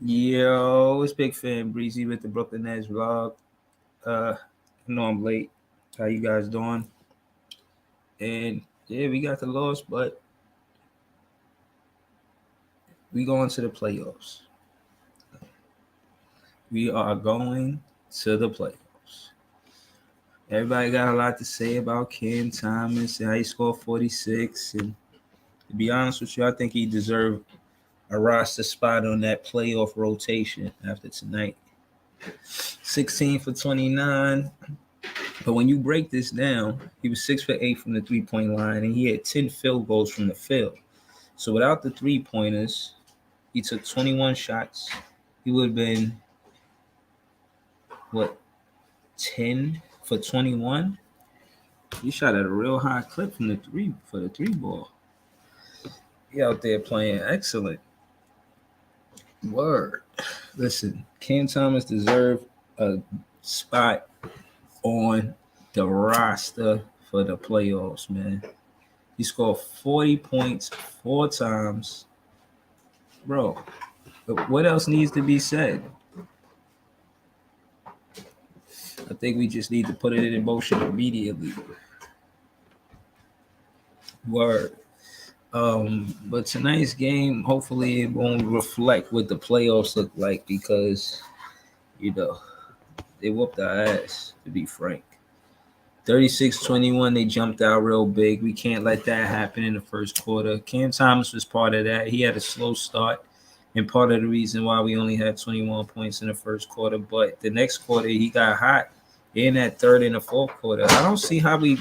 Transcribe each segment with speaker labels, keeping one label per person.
Speaker 1: Yo, it's Big Fan Breezy with the Brooklyn Nets vlog. I know I'm late. How you guys doing? And yeah, we got the loss, but we going to the playoffs. We are going to the playoffs. Everybody got a lot to say about Cam Thomas and how he scored 46. And to be honest with you, I think he deserved a roster spot on that playoff rotation after tonight. 16 for 29. But when you break this down, he was 6 for 8 from the 3-point line, and he had 10 field goals from the field. So without the 3-pointers, he took 21 shots. He would have been, 10 for 21? He shot at a real high clip from the three ball. He out there playing excellent. Word. Listen, Cam Thomas deserved a spot on the roster for the playoffs, man. He scored 40 points 4 times. Bro, what else needs to be said? I think we just need to put it in motion immediately. Word. But tonight's game, hopefully it won't reflect what the playoffs look like because, they whooped our ass, to be frank. 36-21, they jumped out real big. We can't let that happen in the first quarter. Cam Thomas was part of that. He had a slow start and part of the reason why we only had 21 points in the first quarter. But the next quarter, he got hot in that third and the fourth quarter. I don't see how he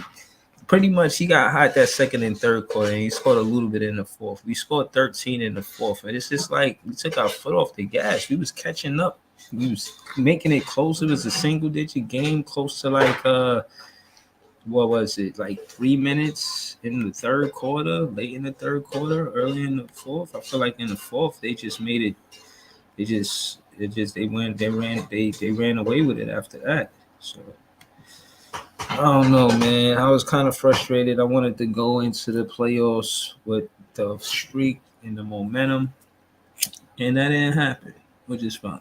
Speaker 1: got hot that second and third quarter, and he scored a little bit in the fourth. We scored 13 in the fourth, and it's just like we took our foot off the gas. We was catching up. We was making it close. It was a single-digit game, close to like like 3 minutes in the third quarter, late in the third quarter, early in the fourth. I feel like in the fourth they just made it. They ran away with it after that. So I don't know, man. I was kind of frustrated. I wanted to go into the playoffs with the streak and the momentum, and that didn't happen, which is fine.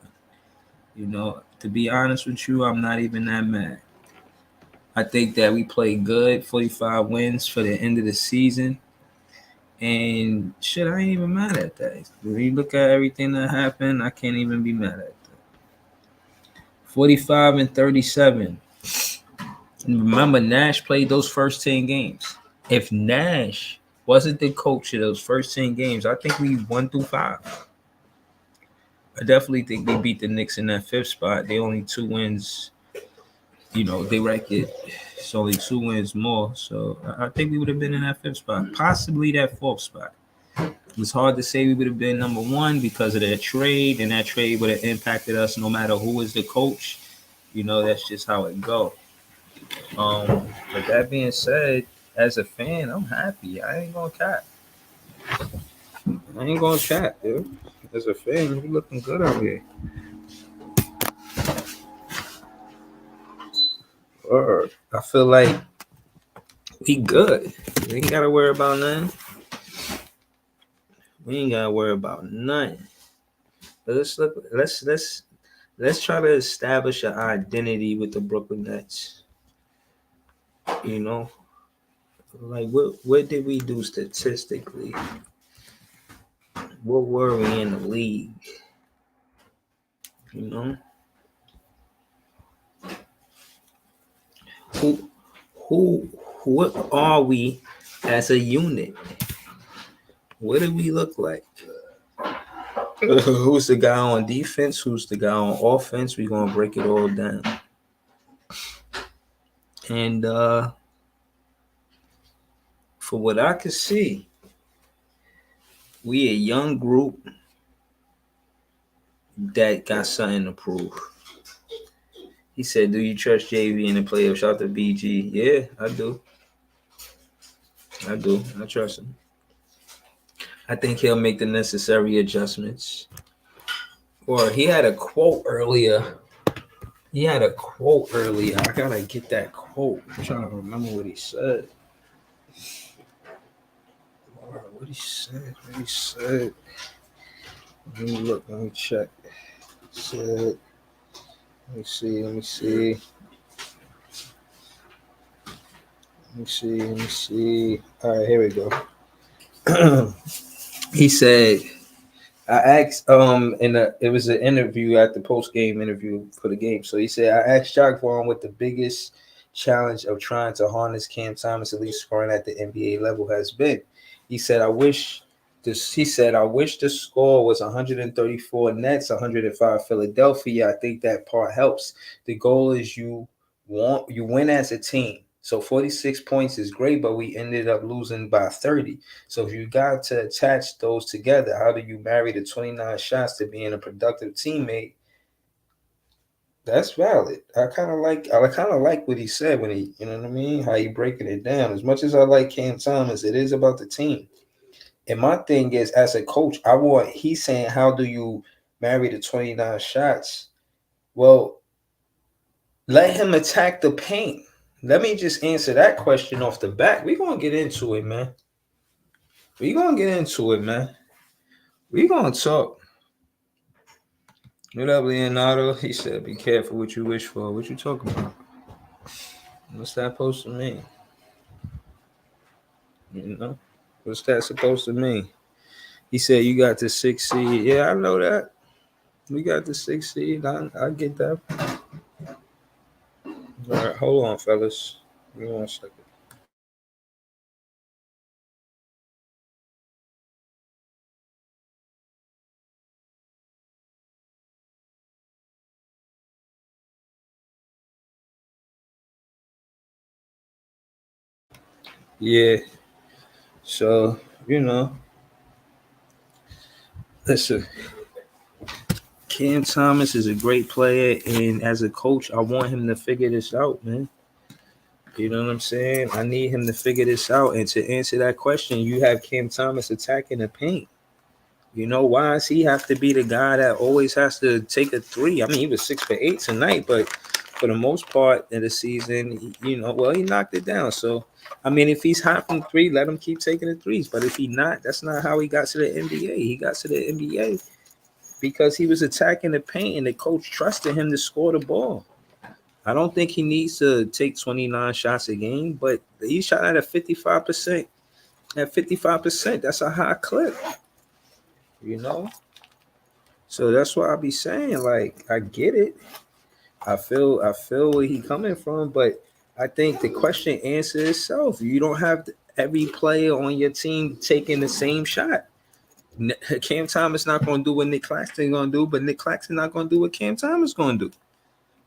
Speaker 1: To be honest with you, I'm not even that mad. I think that we played good, 45 wins for the end of the season. And shit, I ain't even mad at that. When you look at everything that happened, I can't even be mad at that. 45-37. And remember, Nash played those first 10 games. If Nash wasn't the coach of those first 10 games, I think we won through 5. I definitely think they beat the Knicks in that 5th spot. They only 2 wins. They record it's only 2 wins more. So I think we would have been in that 5th spot, possibly that 4th spot. It was hard to say we would have been number 1 because of that trade, and that trade would have impacted us no matter who was the coach. That's just how it go. But that being said, as a fan, I'm happy. I ain't gonna cap. Dude. As a fan, you looking good out here. I feel like we good. We ain't gotta worry about nothing. But let's try to establish an identity with the Brooklyn Nets. Like what did we do statistically? What were we in the league? What are we as a unit? What do we look like? Who's the guy on defense? Who's the guy on offense? We're gonna break it all down. And for what I could see, we a young group that got something to prove. He said, "Do you trust JV in the playoffs?" Shout out to BG. Yeah, I do. I do. I trust him. I think he'll make the necessary adjustments. Or he had a quote earlier. I gotta get that quote. I'm trying to remember what he said. What he said. Let me look. Let me check. He said. Let me see. Let me see. All right, here we go. He said, I asked it was an interview at the post game interview for the game. So he said, I asked Jacque Vaughn what the biggest challenge of trying to harness Cam Thomas, at least scoring at the NBA level, has been. He said, I wish the score was 134 Nets, 105 Philadelphia. I think that part helps. The goal is you win as a team. So 46 points is great, but we ended up losing by 30. So if you got to attach those together, how do you marry the 29 shots to being a productive teammate? That's valid. I kind of like what he said when he, you know what I mean? How he breaking it down. As much as I like Cam Thomas, it is about the team. And my thing is, as a coach, he's saying, how do you marry the 29 shots? Well, let him attack the paint. Let me just answer that question off the bat. We're going to get into it, man. We're going to talk. What up, Leonardo? He said, be careful what you wish for. What you talking about? What's that supposed to mean? You know? What's that supposed to mean? He said, you got the 6th seed. Yeah, I know that. We got the 6th seed. I get that. All right, hold on, fellas. Give me 1 second. Yeah. So, listen, Cam Thomas is a great player, and as a coach, I want him to figure this out, man. You know what I'm saying? I need him to figure this out. And to answer that question, you have Cam Thomas attacking the paint. You know, why does he have to be the guy that always has to take a three? I mean, he was 6 for 8 tonight, but for the most part of the season, he knocked it down. So, I mean, if he's hot from three, let him keep taking the threes. But if he's not, that's not how he got to the NBA. He got to the NBA because he was attacking the paint and the coach trusted him to score the ball. I don't think he needs to take 29 shots a game, but he shot at a 55%. At 55%, that's a high clip. You know? So that's why I be saying, like, I get it. I feel where he coming from, but I think the question answers itself. You don't have every player on your team taking the same shot. Cam Thomas not going to do what Nick Claxton going to do, but Nick Claxton not going to do what Cam Thomas going to do.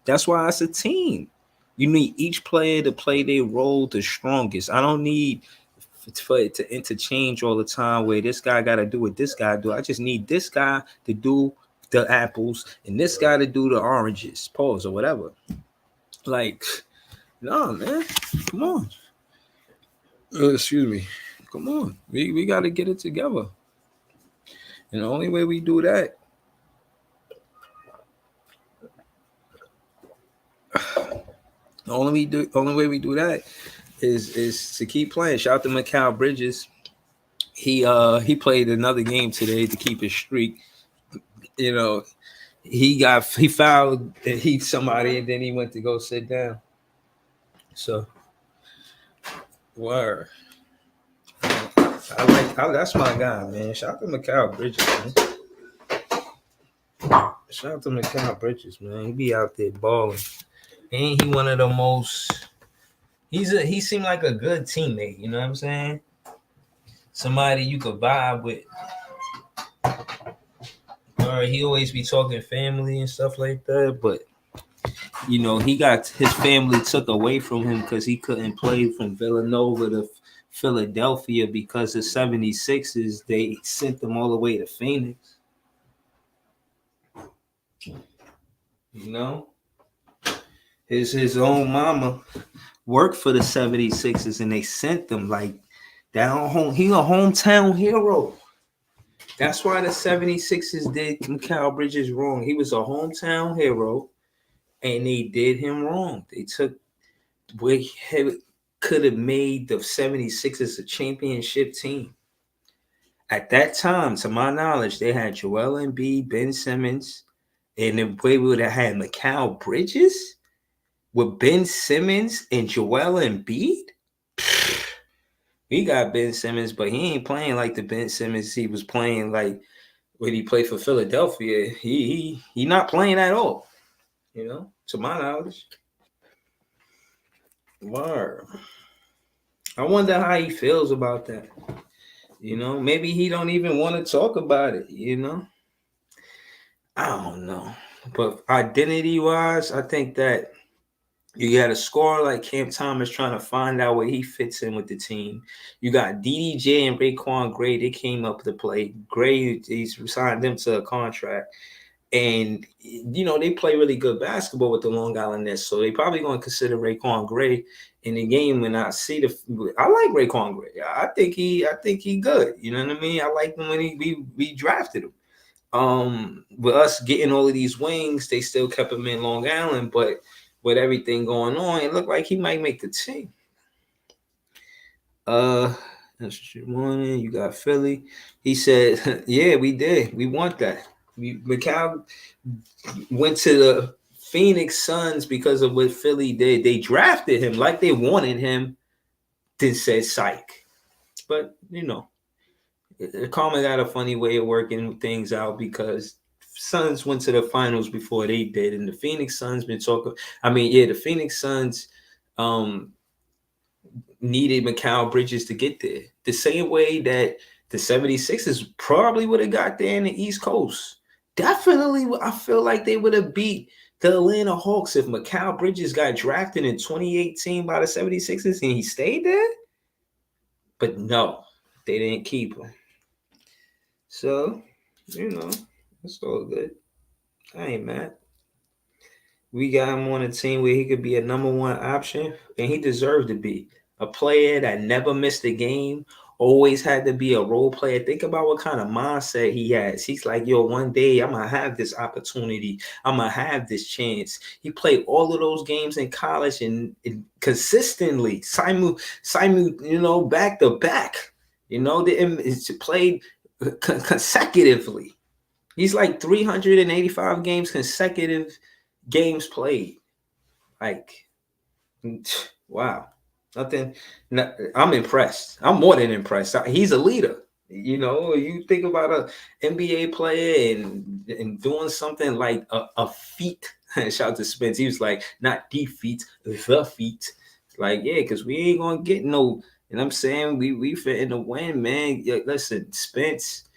Speaker 1: That's why it's a team. You need each player to play their role the strongest. I don't need for it to interchange all the time where this guy got to do what this guy do. I just need this guy to do the apples and this guy to do the oranges, pause or whatever. Like, no, man. Come on. Excuse me. Come on. We got to get it together. And the only way we do that, the only way we do that is to keep playing. Shout out to Mikal Bridges. He played another game today to keep his streak. You know, he fouled somebody and then he went to go sit down. So, word. That's my guy, man. Shout out to Mikal Bridges, man. Shout out to Mikal Bridges, man. He be out there balling. Ain't he one of the most? He seemed like a good teammate. You know what I'm saying? Somebody you could vibe with. Or he always be talking family and stuff like that, but you know, he got his family took away from him because he couldn't play from Villanova to Philadelphia because the 76ers, they sent them all the way to Phoenix. You know, his own mama worked for the 76ers and they sent them like down home. He a hometown hero. That's why the 76ers did Mikal Bridges wrong. He was a hometown hero and they did him wrong. They took what could have made the 76ers a championship team. At that time, to my knowledge, they had Joel Embiid, Ben Simmons, and then we would have had Mikal Bridges with Ben Simmons and Joel Embiid. We got Ben Simmons, but he ain't playing like the Ben Simmons he was playing like when he played for Philadelphia. He not playing at all, you know, to my knowledge. Word. I wonder how he feels about that. You know, maybe he don't even want to talk about it, you know? I don't know. But identity-wise, I think that you got a scorer like Cam Thomas trying to find out where he fits in with the team. You got DDJ and Raekwon Gray. They came up to play. Gray, he's signed them to a contract. And, you know, they play really good basketball with the Long Island Nets. So they probably going to consider Raekwon Gray in the game. When I see I like Raekwon Gray. I think he good. You know what I mean? I like him when we drafted him. With us getting all of these wings, they still kept him in Long Island, but with everything going on, it looked like he might make the team. That's morning. You got Philly. He said, "Yeah, we did. We want that. Mikal went to the Phoenix Suns because of what Philly did. They drafted him like they wanted him. Then said psych. But you know, Karma got a funny way of working things out because Suns went to the finals before they did, and the Phoenix Suns been talking. I mean, yeah, the Phoenix Suns needed Mikal Bridges to get there. The same way that the 76ers probably would have got there in the East Coast. Definitely, I feel like they would have beat the Atlanta Hawks if Mikal Bridges got drafted in 2018 by the 76ers and he stayed there. But no, they didn't keep him. So, you know, it's all good. I ain't mad. We got him on a team where he could be a number one option, and he deserved to be a player that never missed a game, always had to be a role player. Think about what kind of mindset he has. He's like, yo, one day I'm going to have this opportunity. I'm going to have this chance. He played all of those games in college and consistently, you know, back to back. You know, it's played consecutively. He's like 385 games consecutive games played. Like, wow. Nothing. I'm impressed. I'm more than impressed. He's a leader. You know, you think about an NBA player and doing something like a feat. Shout out to Spence. He was like, not defeat, the feat. Like, yeah, because we ain't gonna get no. And I'm saying we fit in the win, man. Yeah, listen, Spence,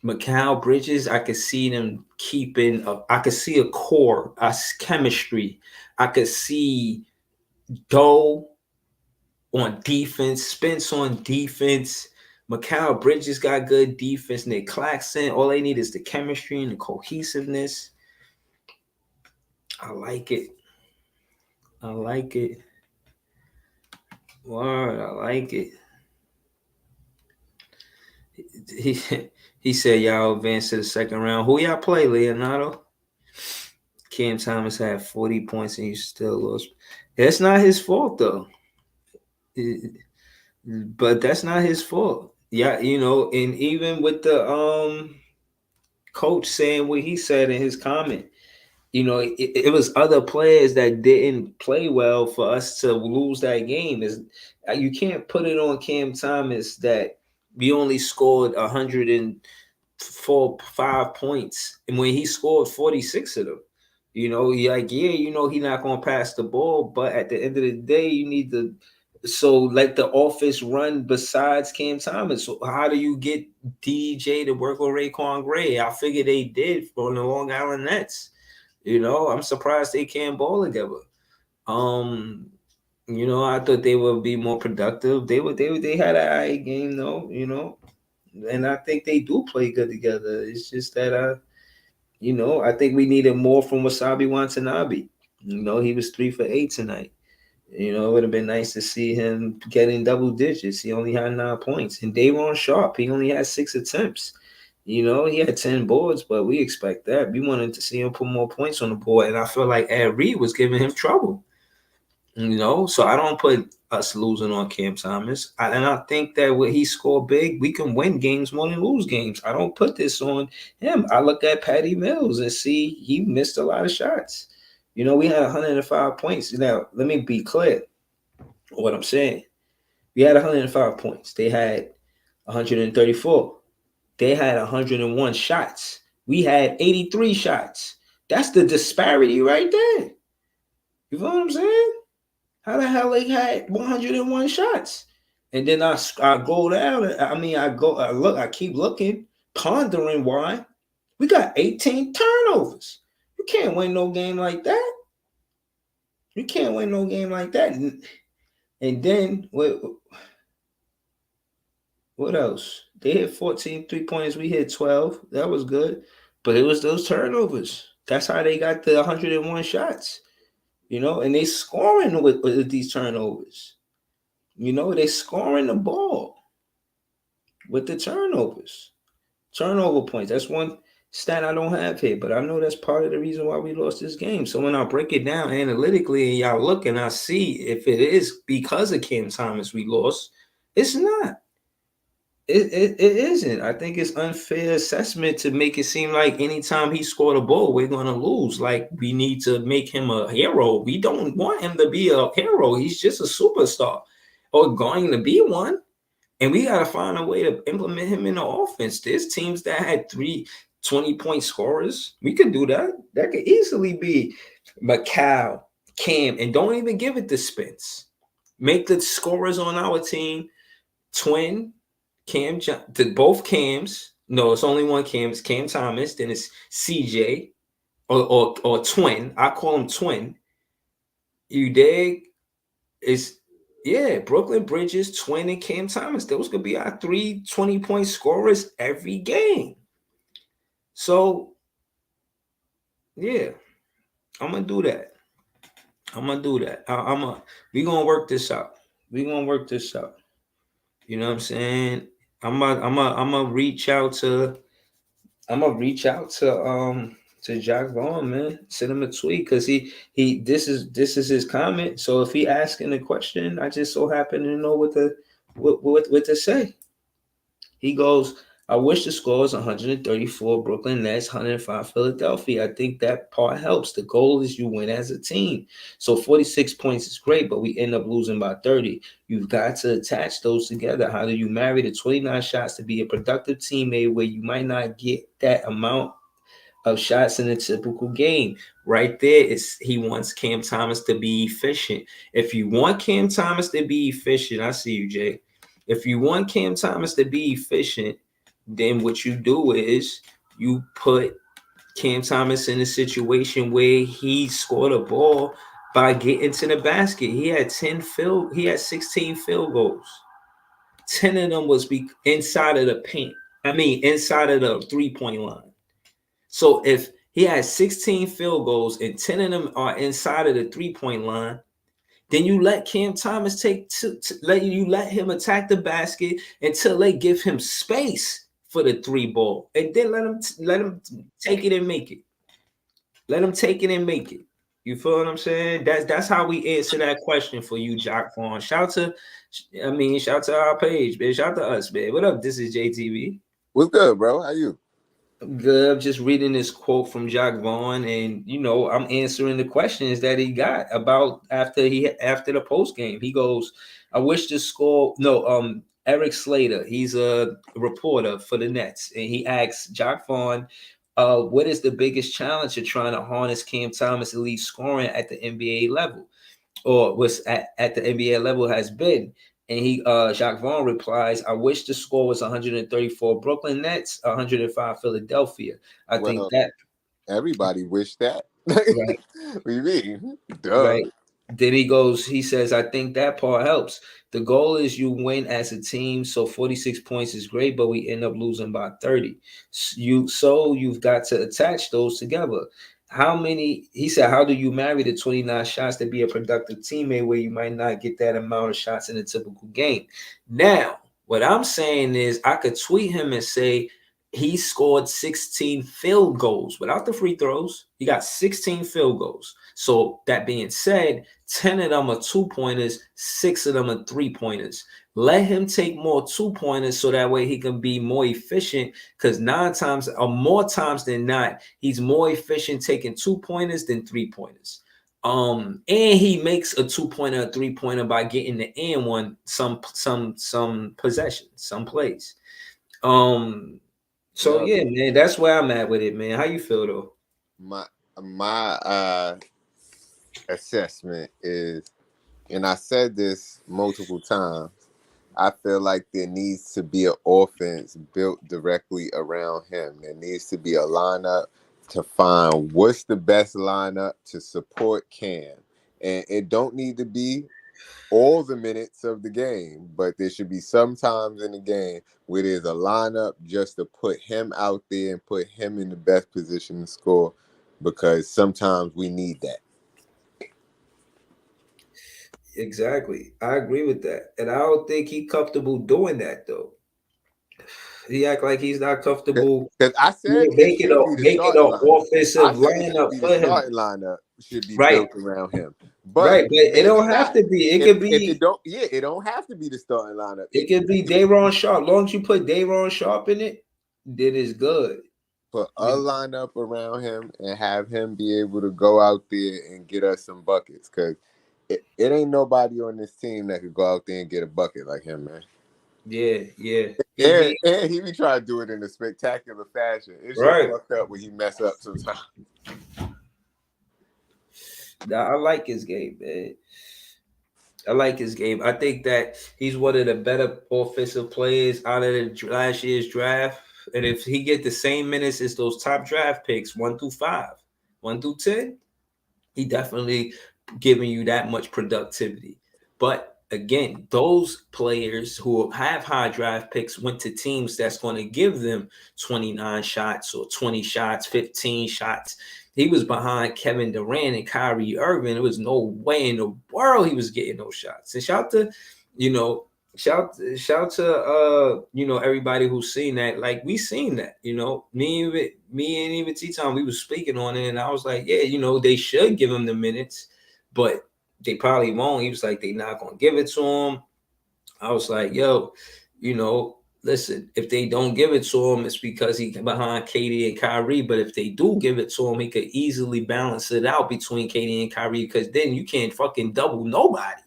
Speaker 1: Mikal Bridges, I could see them keeping. I could see a core, a chemistry. I could see Doe on defense, Spence on defense. Mikal Bridges got good defense. Nick Claxton, all they need is the chemistry and the cohesiveness. I like it. I like it. Word, I like it. He said y'all advance to the second round. Who y'all play, Leonardo? Cam Thomas had 40 points and you still lost. That's not his fault though. But that's not his fault. Yeah, you know, and even with the coach saying what he said in his comment, you know, it was other players that didn't play well for us to lose that game. You can't put it on Cam Thomas that we only scored 105 points, and when he scored 46 of them, you know, like, yeah, you know, he's not gonna pass the ball, but at the end of the day, you need to let the offense run besides Cam Thomas. So how do you get DJ to work with Raekwon Gray? I figure they did for the Long Island Nets. I'm surprised they can't ball together. I thought they would be more productive. They had an eye game though, and I think they do play good together. It's just that I think we needed more from Wasabi Watanabe. He was 3 for 8 tonight. It would have been nice to see him getting double digits. He only had 9 points. And Dayron Sharp, he only had 6 attempts. He had 10 boards, but we expect that. We wanted to see him put more points on the board. And I feel like Ed Reed was giving him trouble. So I don't put us losing on Cam Thomas. And I think that when he scored big, we can win games more than lose games. I don't put this on him. I look at Patty Mills and see he missed a lot of shots. We had 105 points. Now, let me be clear what I'm saying. We had 105 points. They had 134. They had 101 shots. We had 83 shots. That's the disparity right there. You know what I'm saying? How the hell they had 101 shots? And then I go down. I keep looking, pondering why. We got 18 turnovers. You can't win no game like that. You can't win no game like that. And then what else? They hit 14 3-pointers. We hit 12. That was good. But it was those turnovers. That's how they got the 101 shots. And they scoring with these turnovers. They scoring the ball with the turnovers. Turnover points. That's one stat I don't have here, but I know that's part of the reason why we lost this game. So when I break it down analytically and y'all look and I see if it is because of Cam Thomas we lost, it's not. It isn't. I think it's unfair assessment to make it seem like anytime he scored a ball, we're going to lose. Like we need to make him a hero. We don't want him to be a hero. He's just a superstar or going to be one. And we got to find a way to implement him in the offense. There's teams that had 3 20-point scorers. We could do that. That could easily be Macau, Cam, and don't even give it to Spence. Make the scorers on our team twin, Cam, both Cams. No, it's only one Cam. It's Cam Thomas. Then it's CJ or twin. I call him twin. You dig? Brooklyn Bridges, twin, and Cam Thomas. Those could be our 3 20-point scorers every game. So, yeah, I'm gonna do that. We're gonna work this out. You know what I'm saying? I'm gonna reach out to Jack Vaughn, man. Send him a tweet because this is his comment. So if he asking a question, I just so happen to know what to say. He goes, I wish the score was 134 Brooklyn Nets, 105 Philadelphia. I think that part helps. The goal is you win as a team. So 46 points is great, but we end up losing by 30. You've got to attach those together. How do you marry the 29 shots to be a productive teammate where you might not get that amount of shots in a typical game? Right there is he wants Cam Thomas to be efficient. If you want Cam Thomas to be efficient, I see you, Jay. If you want Cam Thomas to be efficient, then what you do is you put Cam Thomas in a situation where he scored a ball by getting to the basket. He had 16 field goals. 10 of them was inside of the paint. Inside of the 3-point line. So if he has 16 field goals and 10 of them are inside of the 3-point line, then you let Cam Thomas let him attack the basket until they give him space for the 3 ball, and then let him take it and make it. Let him take it and make it. You feel what I'm saying? That's how we answer that question for you, Jock Vaughn. Shout to our page, man. Shout to us, man. What up? This is JTV.
Speaker 2: What's good, bro? How you?
Speaker 1: Good. I'm just reading this quote from Jock Vaughn, and I'm answering the questions that he got about after the post game. He goes, "I wish the score." No, Eric Slater. He's a reporter for the Nets, and he asks Jock Vaughn, "What is the biggest challenge of trying to harness Cam Thomas' elite scoring at the NBA level, or was at the NBA level has been?" And Jacques Vaughn replies, I wish the score was 134 Brooklyn Nets, 105 Philadelphia. I think that
Speaker 2: everybody wished that.
Speaker 1: Right.
Speaker 2: What do you mean? Duh.
Speaker 1: Right. Then he says, I think that part helps. The goal is you win as a team. So 46 points is great, but we end up losing by 30. You've got to attach those together. He said, how do you marry the 29 shots to be a productive teammate where you might not get that amount of shots in a typical game? Now, what I'm saying is I could tweet him and say, he scored 16 field goals without the free throws. He got 16 field goals. So that being said, 10 of them are 2-pointers, 6 of them are 3-pointers. Let him take more 2-pointers so that way he can be more efficient, because 9 times or more times than not, he's more efficient taking 2-pointers than 3-pointers. And he makes a 2-pointer, a 3-pointer by getting the and one some possessions, some plays. So
Speaker 2: Yo,
Speaker 1: yeah, man, that's where I'm at with it, man. How you feel though?
Speaker 2: my assessment is, and I said this multiple times, I feel like there needs to be an offense built directly around him. There needs to be a lineup to find what's the best lineup to support Cam. And it don't need to be all the minutes of the game, but there should be some times in the game where there's a lineup just to put him out there and put him in the best position to score, because sometimes we need that.
Speaker 1: Exactly. I agree with that. And I don't think he's comfortable doing that though. He act like he's not comfortable
Speaker 2: Because I said it should be the
Speaker 1: making an
Speaker 2: starting lineup. I
Speaker 1: offensive
Speaker 2: said it should
Speaker 1: lineup
Speaker 2: be the
Speaker 1: for him.
Speaker 2: starting lineup should be
Speaker 1: Right.
Speaker 2: built around him. But
Speaker 1: Right. But it
Speaker 2: maybe
Speaker 1: don't have
Speaker 2: not.
Speaker 1: to be. It could
Speaker 2: If it
Speaker 1: be
Speaker 2: don't, yeah, it don't have to be the starting lineup.
Speaker 1: it could be Dayron Sharp. Long as you put Dayron Sharp in it, then it's good.
Speaker 2: Put a
Speaker 1: You
Speaker 2: lineup around him and have him be able to go out there and get us some buckets. Because it ain't nobody on this team that could go out there and get a bucket like him, man.
Speaker 1: yeah, yeah.
Speaker 2: And he be trying to do it in a spectacular fashion. It's just
Speaker 1: Right.
Speaker 2: fucked up when he mess up sometimes.
Speaker 1: I like his game, man. I like his game. I think that he's one of the better offensive players out of the last year's draft. And if he get the same minutes as those top draft picks, 1 through 5, 1 through 10, he definitely giving you that much productivity. But again, those players who have high draft picks went to teams that's going to give them 29 shots or 20 shots, 15 shots. He was behind Kevin Durant and Kyrie Irving. There was no way in the world he was getting those shots. And shout to, you know, shout to everybody who's seen that. Like we seen that, me and even T-Tom, we was speaking on it, and I was like, yeah, they should give him the minutes, but they probably won't. He was like, they not gonna give it to him. I was like, yo, listen, if they don't give it to him, it's because he behind KD and Kyrie. But if they do give it to him, he could easily balance it out between KD and Kyrie, because then you can't fucking double nobody.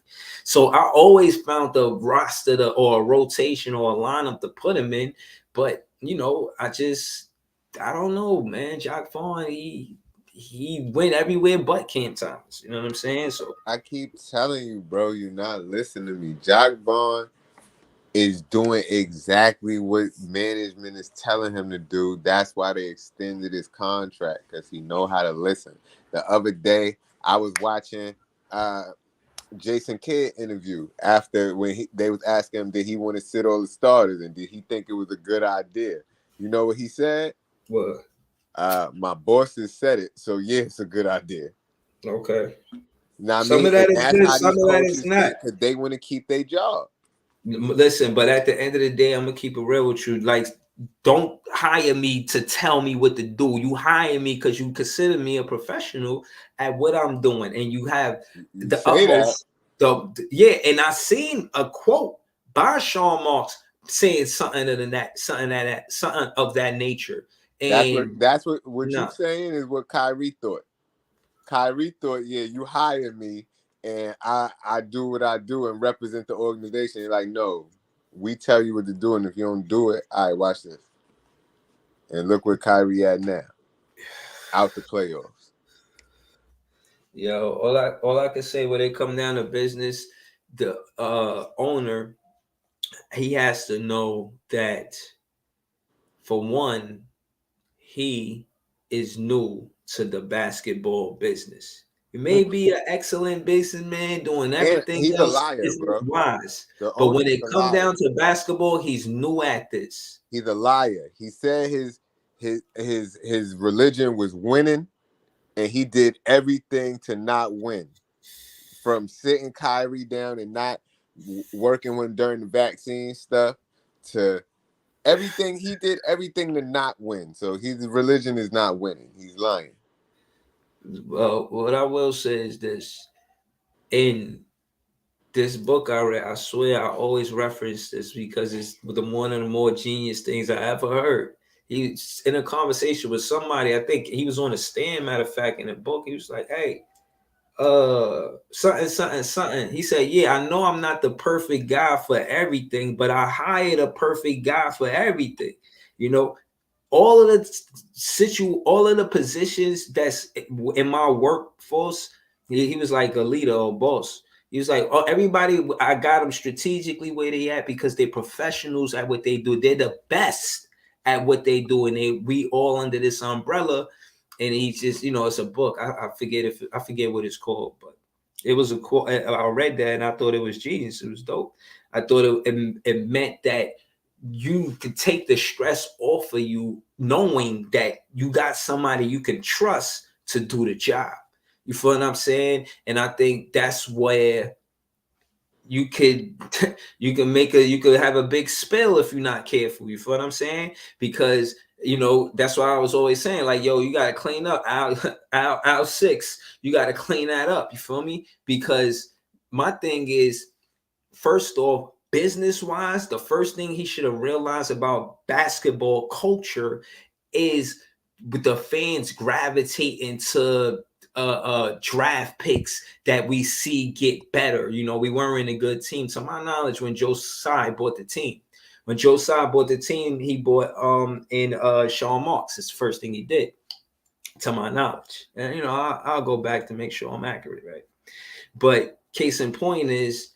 Speaker 1: So I always found the roster or a rotation or a lineup to put him in. But I don't know, man. Jacque Vaughn, he went everywhere but Camp Thomas. You know what I'm saying? So
Speaker 2: I keep telling you, bro, you're not listening to me. Jacque Vaughn is doing exactly what management is telling him to do. That's why they extended his contract, because he know how to listen. The other day, I was watching Jason Kidd interview after when they was asking him, did he want to sit all the starters and did he think it was a good idea? You know what he said?
Speaker 1: what?
Speaker 2: My bosses said it, so yeah, it's a good idea.
Speaker 1: Okay.
Speaker 2: Now I
Speaker 1: Some
Speaker 2: mean,
Speaker 1: of
Speaker 2: and
Speaker 1: that is
Speaker 2: that's
Speaker 1: good.
Speaker 2: how
Speaker 1: Some
Speaker 2: these
Speaker 1: of that is
Speaker 2: coaches
Speaker 1: not.
Speaker 2: think, because they want to keep their job.
Speaker 1: Listen, but at the end of the day, I'm gonna keep it real with you. Like, don't hire me to tell me what to do. You hire me because you consider me a professional at what I'm doing, and you have
Speaker 2: You
Speaker 1: the
Speaker 2: say that.
Speaker 1: utmost. Yeah, and I seen a quote by Sean Marks saying something of that nature. And
Speaker 2: That's what you
Speaker 1: no,
Speaker 2: saying is what Kyrie thought. Kyrie thought, yeah, you hire me and I do what I do and represent the organization. You're like, no, we tell you what to do, and if you don't do it, all right, watch this. And look where Kyrie at now, out the playoffs.
Speaker 1: yo, all I can say when it come down to business, the owner, he has to know that, for one, he is new to the basketball business. You may be an excellent businessman doing
Speaker 2: And
Speaker 1: everything
Speaker 2: he's a
Speaker 1: else
Speaker 2: liar,
Speaker 1: business
Speaker 2: bro.
Speaker 1: wise,
Speaker 2: The
Speaker 1: but
Speaker 2: owner
Speaker 1: when it
Speaker 2: is a
Speaker 1: comes
Speaker 2: liar.
Speaker 1: down to basketball, he's new at this.
Speaker 2: He's a liar. He said his religion was winning, and he did everything to not win. From sitting Kyrie down and not working with him during the vaccine stuff to everything, he did everything to not win. So his religion is not winning. He's lying.
Speaker 1: Well, what I will say is this: in this book I read, I swear I always reference this because it's one of the more genius things I ever heard. He's in a conversation with somebody. I think he was on a stand. Matter of fact, in the book, he was like, "Hey, something." He said, "Yeah, I know I'm not the perfect guy for everything, but I hired a perfect guy for everything. You know, all of all of the positions that's in my workforce." He was like a leader or boss. He was like, "Oh, everybody, I got them strategically where they at because they're professionals at what they do. They're the best at what they do, and we all under this umbrella." And he just, it's a book. I forget what it's called, but it was a quote. I read that and I thought it was genius. It was dope. I thought it meant that you can take the stress off of you knowing that you got somebody you can trust to do the job. You feel what I'm saying? And I think that's where you could you could have a big spill if you're not careful. You feel what I'm saying? Because that's why I was always saying, like, yo, you gotta clean up out 6. You gotta clean that up. You feel me? Because my thing is, first off, business wise, the first thing he should have realized about basketball culture is with the fans gravitating to draft picks that we see get better. We weren't a good team. To my knowledge, when Joe Tsai bought the team, he bought in Sean Marks. It's the first thing he did, to my knowledge. And I'll go back to make sure I'm accurate, right? But case in point is,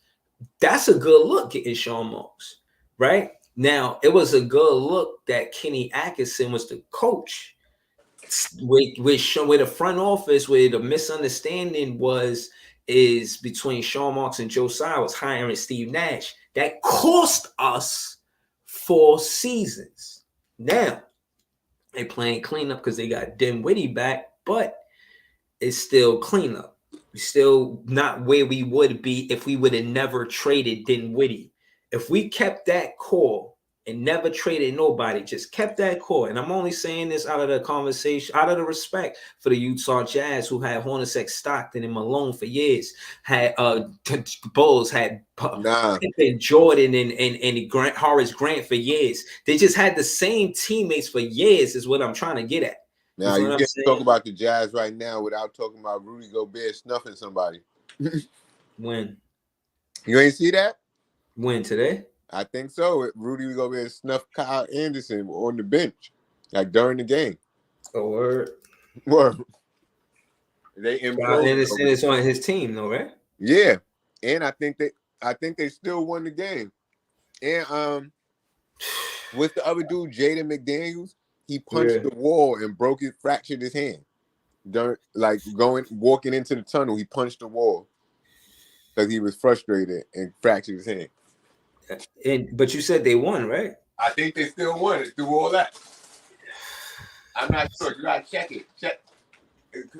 Speaker 1: that's a good look getting Sean Marks, right? Now, it was a good look that Kenny Atkinson was the coach with the front office, where the misunderstanding is between Sean Marks and Joe Tsai was hiring Steve Nash. That cost us 4 seasons. Now, they playing cleanup because they got Dinwiddie back, but it's still cleanup. We're still not where we would be if we would have never traded Dinwiddie. If we kept that core and never traded nobody, just kept that core. And I'm only saying this out of the conversation, out of the respect for the Utah Jazz, who had Hornacek, Stockton, and Malone for years, had Bulls, had Pippen, Jordan, and Grant, Horace Grant for years. They just had the same teammates for years, is what I'm trying to get at.
Speaker 2: Now you can't talk about the Jazz right now without talking about Rudy Gobert snuffing somebody.
Speaker 1: When?
Speaker 2: You ain't see that?
Speaker 1: When, today?
Speaker 2: I think so. Rudy Gobert snuffed Kyle Anderson on the bench, like during the game.
Speaker 1: Oh, word.
Speaker 2: Word. They
Speaker 1: Kyle Anderson is on his team, though, right?
Speaker 2: Yeah, and I think they still won the game. And with the other dude, Jaden McDaniels, he punched the wall and fractured his hand. Walking into the tunnel, he punched the wall because he was frustrated and fractured his hand.
Speaker 1: But you said they won, right?
Speaker 2: I think they still won it through all that. I'm not sure. You gotta check it. Check.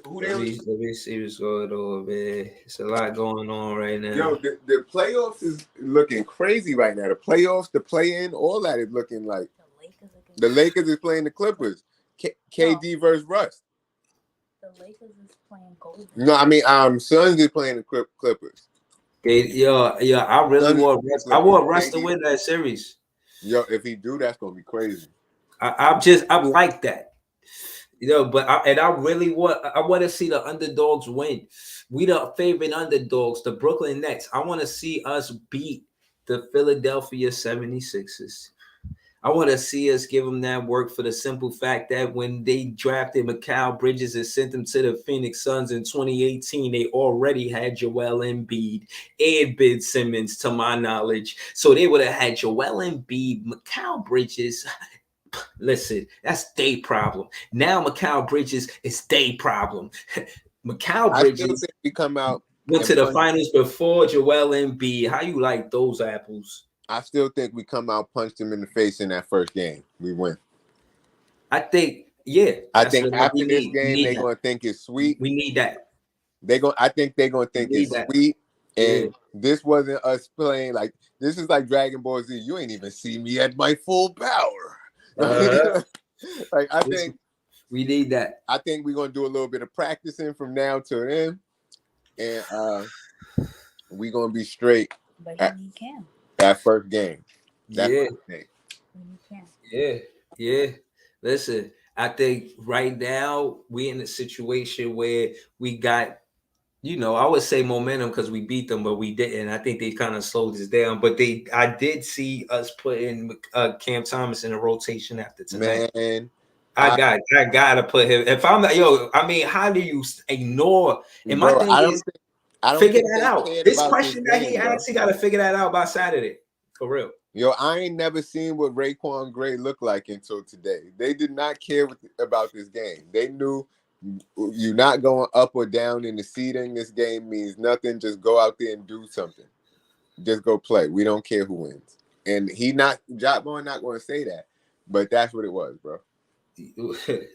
Speaker 1: Let me see what's going on, man. It's a lot going on right now.
Speaker 2: Yo, the playoffs is looking crazy right now. The playoffs, the play-in, all that is looking like the Lakers is playing the Clippers. KD versus Russ.
Speaker 3: The Lakers is playing Golden.
Speaker 2: No, I mean, Suns is playing the Clippers.
Speaker 1: I really want Russ to win that series.
Speaker 2: Yo, if he do, that's gonna be crazy.
Speaker 1: I like that. But I really want to see the underdogs win. We the favorite underdogs, the Brooklyn Nets. I want to see us beat the Philadelphia 76ers. I want to see us give them that work for the simple fact that when they drafted Mikal Bridges and sent him to the Phoenix Suns in 2018, they already had Joel Embiid and Ben Simmons, to my knowledge. So they would have had Joel Embiid, Mikal Bridges, Listen, that's their problem. Now Mikal Bridges is their problem. Mikal
Speaker 2: I still
Speaker 1: Bridges
Speaker 2: think we come out
Speaker 1: went
Speaker 2: and
Speaker 1: to the
Speaker 2: punch.
Speaker 1: finals before Joel Embiid. How you like those apples?
Speaker 2: I still think we come out, punched him in the face in that first game. We win.
Speaker 1: I think, yeah.
Speaker 2: I
Speaker 1: That's
Speaker 2: think
Speaker 1: what
Speaker 2: after
Speaker 1: we
Speaker 2: this
Speaker 1: need.
Speaker 2: game, they're gonna think it's sweet.
Speaker 1: We need that.
Speaker 2: I think they're gonna think
Speaker 1: We need
Speaker 2: it's
Speaker 1: that.
Speaker 2: sweet. And
Speaker 1: Yeah.
Speaker 2: this wasn't us playing like this is like Dragon Ball Z. You ain't even see me at my full power. Like I think
Speaker 1: we need that.
Speaker 2: I think we're gonna do a little bit of practicing from now till then, and we're gonna be straight
Speaker 3: But he can.
Speaker 2: that first game. That
Speaker 1: Yeah.
Speaker 2: first game.
Speaker 3: He can.
Speaker 1: Yeah. Listen, I think right now we in a situation where we got, I would say momentum because we beat them, but we didn't. I think they kind of slowed us down. But I did see us put in Cam Thomas in a rotation after tonight.
Speaker 2: Man,
Speaker 1: I gotta put him. If I'm not, how do you ignore? And my thing is, figure that out. This question that he asked, he got to figure that out by Saturday, for real.
Speaker 2: Yo, I ain't never seen what Raekwon Gray looked like until today. They did not care about this game. They knew you're not going up or down in the seeding. This game means nothing. Just go out there and do something. Just go play. We don't care who wins. And Jock Vaughn not going to say that, but that's what it was, bro.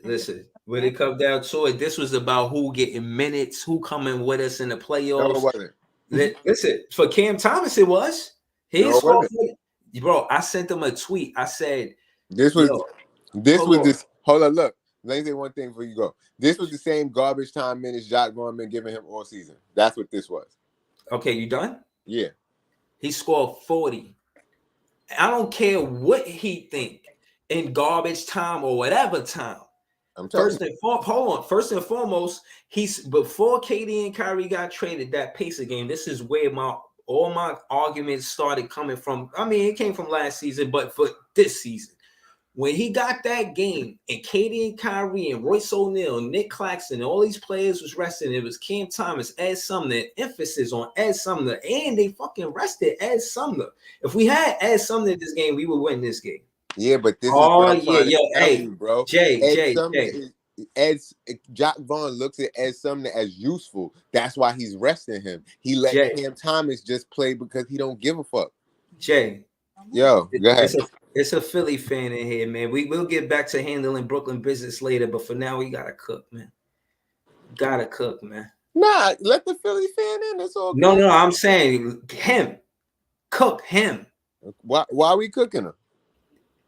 Speaker 1: Listen, when it comes down to it, this was about who getting minutes, who coming with us in the playoffs.
Speaker 2: No, it wasn't.
Speaker 1: Listen, for Cam Thomas, it was. Bro, I sent him a tweet. I said,
Speaker 2: Hold on, look. Let me say one thing before you go. This was the same garbage time minutes Jock Vaughn been giving him all season. That's what this was.
Speaker 1: Okay, you done?
Speaker 2: Yeah.
Speaker 1: He scored 40. I don't care what he think in garbage time or whatever time. First and foremost, he's before KD and Kyrie got traded, that Pacer game. This is where all my arguments started coming from. I mean, it came from last season, but for this season, when he got that game and KD and Kyrie and Royce O'Neal, Nick Claxton, all these players was resting. It was Cam Thomas, Ed Sumner, emphasis on Ed Sumner, and they fucking rested Ed Sumner. If we had Ed Sumner in this game, we would win this game.
Speaker 2: Yeah, but this
Speaker 1: is
Speaker 2: bro. Jock Vaughn looks at Ed Sumner as useful. That's why he's resting him. He let Cam Thomas just play because he don't give a fuck.
Speaker 1: Yo,
Speaker 2: go ahead.
Speaker 1: It's a Philly fan in here, man. We will get back to handling Brooklyn business later, but for now, we gotta cook, man.
Speaker 2: Nah, let the Philly fan in. That's all.
Speaker 1: No, I'm saying him. Cook him.
Speaker 2: Why are we cooking him?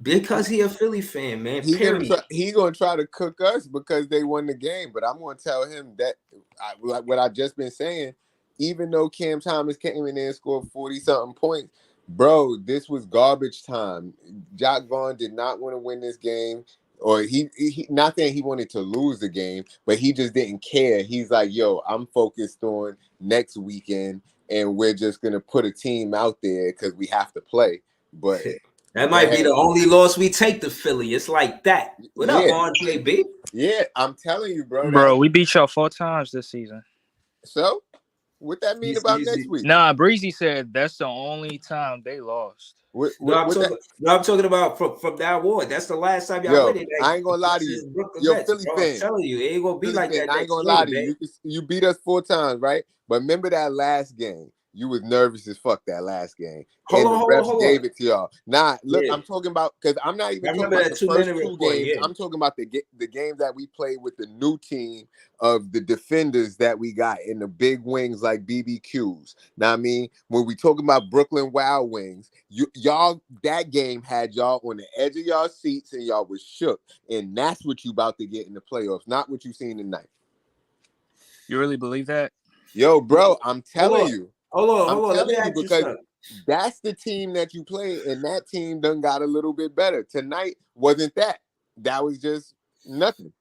Speaker 1: Because he a Philly fan, man.
Speaker 2: He gonna try to cook us because they won the game, but I'm gonna tell him that what I just been saying. Even though Cam Thomas came in there and scored 40-something points, bro, this was garbage time. Jock Vaughn did not want to win this game, or he not that he wanted to lose the game, but he just didn't care. He's like, yo, I'm focused on next weekend, and we're just gonna put a team out there because we have to play. But
Speaker 1: that might be the only loss we take to Philly. It's like that. What up, Andre B?
Speaker 2: Yeah, I'm telling you, bro.
Speaker 4: Bro, we beat y'all 4 times this season.
Speaker 2: So, what that mean about next week?
Speaker 4: Nah, Breezy said that's the only time they lost.
Speaker 1: I'm talking about from that war. That's the last time y'all win it.
Speaker 2: I ain't gonna lie to you. Yo, Philly fan.
Speaker 1: I'm telling you, it ain't gonna be like that.
Speaker 2: I ain't gonna lie to you. You beat us 4 times, right? But remember that last game. You was nervous as fuck that last game. Hold on. Gave it to y'all. Nah, look, I'm talking about because I'm not even talking about the first 2 games. Yeah. I'm talking about the game that we played with the new team of the defenders that we got in the big wings like BBQs. Now, I mean, when we talking about Brooklyn Wild Wings, y'all that game had y'all on the edge of y'all seats and y'all was shook. And that's what you about to get in the playoffs, not what you seen tonight.
Speaker 4: You really believe that?
Speaker 2: Yo, bro, I'm telling you.
Speaker 1: Hold on. Let me ask you
Speaker 2: because that's the team that you play, and that team done got a little bit better. Tonight wasn't that. That was just nothing.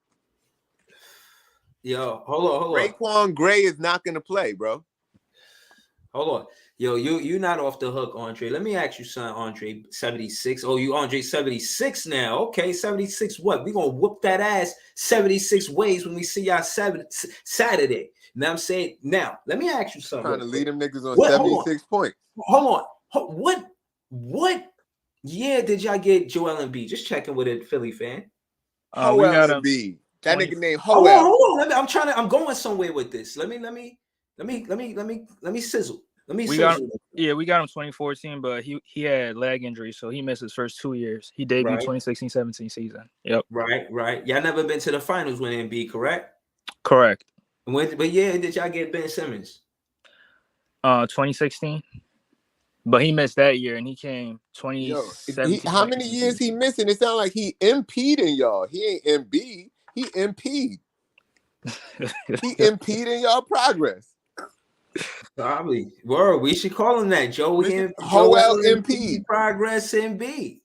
Speaker 1: Yo, hold on.
Speaker 2: Raekwon Gray is not gonna play, bro.
Speaker 1: Hold on. Yo, you're not off the hook, Andre. Let me ask you something, Andre. 76. Oh, you Andre 76 now. Okay, 76 what? We gonna whoop that ass 76 ways when we see y'all Saturday. Now I'm saying, now let me ask you something.
Speaker 2: Trying to lead them niggas on 76 points.
Speaker 1: Hold on. What
Speaker 5: Yeah, did y'all get Joel Embiid? Just checking with a Philly fan.
Speaker 4: We
Speaker 2: Joel
Speaker 4: got him.
Speaker 2: Embiid. That
Speaker 4: 20
Speaker 2: nigga named
Speaker 5: Hold
Speaker 2: Joel.
Speaker 5: on, hold on. I'm going somewhere with this. Let me sizzle. Let me
Speaker 4: We got
Speaker 5: sizzle.
Speaker 4: we got him 2014, but he had leg injury, so he missed his first 2 years. He debuted
Speaker 5: Right.
Speaker 4: 2016-17 season. Yep.
Speaker 5: Right. Y'all never been to the finals with Embiid, correct?
Speaker 4: Correct.
Speaker 5: But yeah, did y'all get Ben Simmons?
Speaker 4: 2016. But he missed that year and he came
Speaker 2: Yo,
Speaker 4: 2017.
Speaker 2: how many years he missing? It sounds like he impeding y'all. He ain't Embiid. He impede. He impeding y'all progress.
Speaker 5: Probably. Word. We should call him that. Joel
Speaker 2: impede.
Speaker 5: Progress Embiid.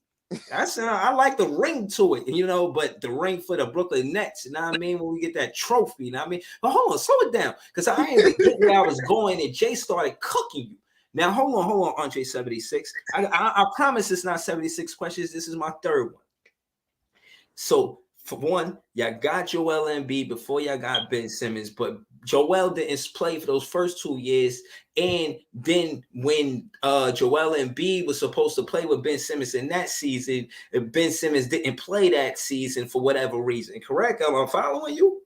Speaker 5: I like the ring to it, but the ring for the Brooklyn Nets, you know what I mean? When we get that trophy, you know what I mean? But hold on, slow it down, because I ain't even get where I was going, and Jay started cooking you. Now, hold on, Andre 76. I promise it's not 76 questions. This is my third one. So, for one, y'all got Joel Embiid before y'all got Ben Simmons, but Joel didn't play for those first 2 years. And then when Joel Embiid was supposed to play with Ben Simmons in that season, Ben Simmons didn't play that season for whatever reason. Correct? Am I following you?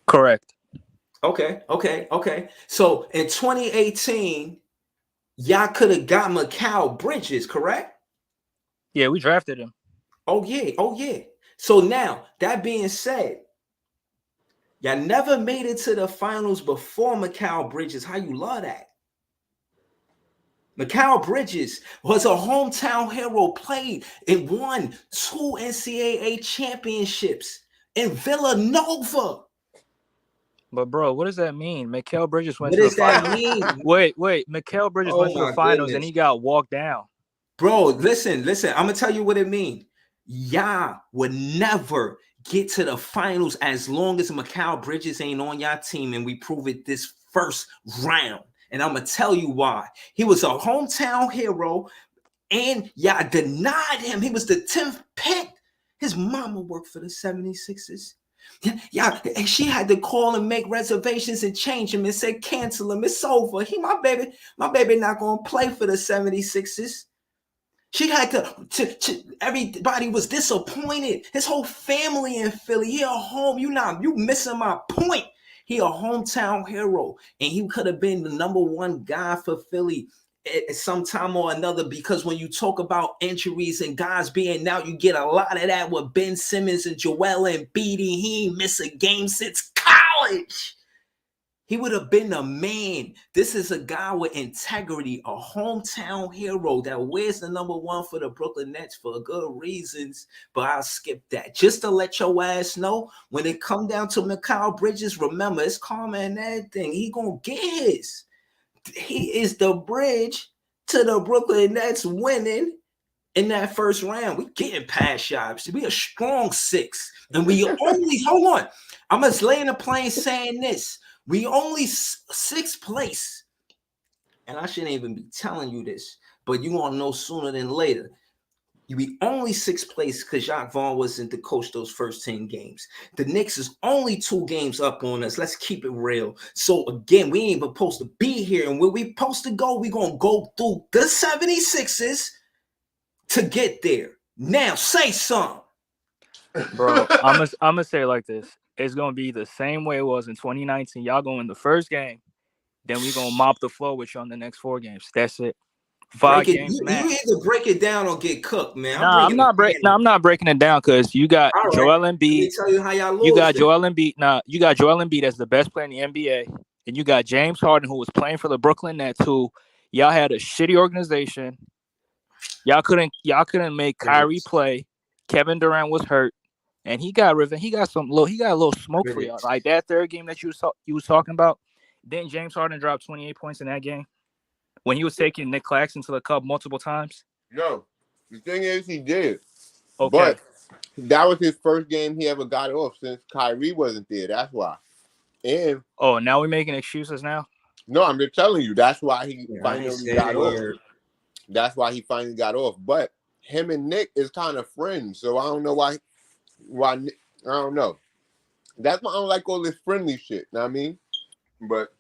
Speaker 4: Correct.
Speaker 5: Okay. So in 2018, y'all could have got Mikal Bridges, correct?
Speaker 4: Yeah, we drafted him.
Speaker 5: Oh yeah. So now, that being said, y'all never made it to the finals before Mikal Bridges. How you love that? Mikal Bridges was a hometown hero, played and won 2 NCAA championships in Villanova.
Speaker 4: But bro, what does that mean? Mikal Bridges went
Speaker 5: What
Speaker 4: to the
Speaker 5: does that
Speaker 4: finals.
Speaker 5: mean?
Speaker 4: Wait. Mikal Bridges went to the
Speaker 5: my
Speaker 4: finals
Speaker 5: goodness.
Speaker 4: and he got walked down.
Speaker 5: Bro, listen. I'm gonna tell you what it means. Y'all would never get to the finals as long as Mikal Bridges ain't on y'all team, and we prove it this first round. And I'm gonna tell you why. He was a hometown hero, and y'all denied him. He was the 10th pick. His mama worked for the 76ers. Yeah, and she had to call and make reservations and change him and say cancel him. It's over. My baby not gonna play for the 76ers. She had to everybody was disappointed. His whole family in Philly. He a home. You missing my point. He a hometown hero, and he could have been the number one guy for Philly at some time or another, because when you talk about injuries and guys being out, you get a lot of that with Ben Simmons and Joel Embiid. He ain't missed a game since college. He would have been a man. This is a guy with integrity, a hometown hero that wears the number 1 for the Brooklyn Nets for good reasons. But I'll skip that. Just to let your ass know, when it come down to Mikal Bridges, remember, it's karma and everything. He gonna get his. He is the bridge to the Brooklyn Nets winning in that first round. We getting past shots. We a strong 6. And we only, hold on. I'm just laying the plane saying this. We only 6th place. And I shouldn't even be telling you this, but you want to know sooner than later. We only 6th place because Jacques Vaughn wasn't the coach those first 10 games. The Knicks is only 2 games up on us. Let's keep it real. So again, we ain't even supposed to be here. And where we supposed to go, we going to go through the 76ers to get there. Now, say something.
Speaker 4: Bro, I'm gonna say it like this. It's gonna be the same way it was in 2019. Y'all go in the first game, then we gonna mop the floor with you on the next 4 games. That's it. 5 games max.
Speaker 5: You either break it down or get cooked, man.
Speaker 4: I'm not breaking it down, because you got Joel Embiid.
Speaker 5: Let me tell you how y'all lose.
Speaker 4: You got Joel Embiid. You got Joel Embiid as the best player in the NBA, and you got James Harden, who was playing for the Brooklyn Nets, who y'all had a shitty organization. Y'all couldn't make Kyrie play. Kevin Durant was hurt, and he got a little smoke for y'all. Like that third game that you was talking about. Then James Harden dropped 28 points in that game when he was taking Nick Claxton to the cup multiple times.
Speaker 2: No, the thing is, he did.
Speaker 4: Okay.
Speaker 2: But that was his first game he ever got off since Kyrie wasn't there. That's why. And
Speaker 4: now we're making excuses now?
Speaker 2: No, I'm just telling you. That's why he finally got off. That's why he finally got off. But him and Nick is kind of friends, so I don't know why. I don't know. That's why I don't like all this friendly shit. Know what I mean? But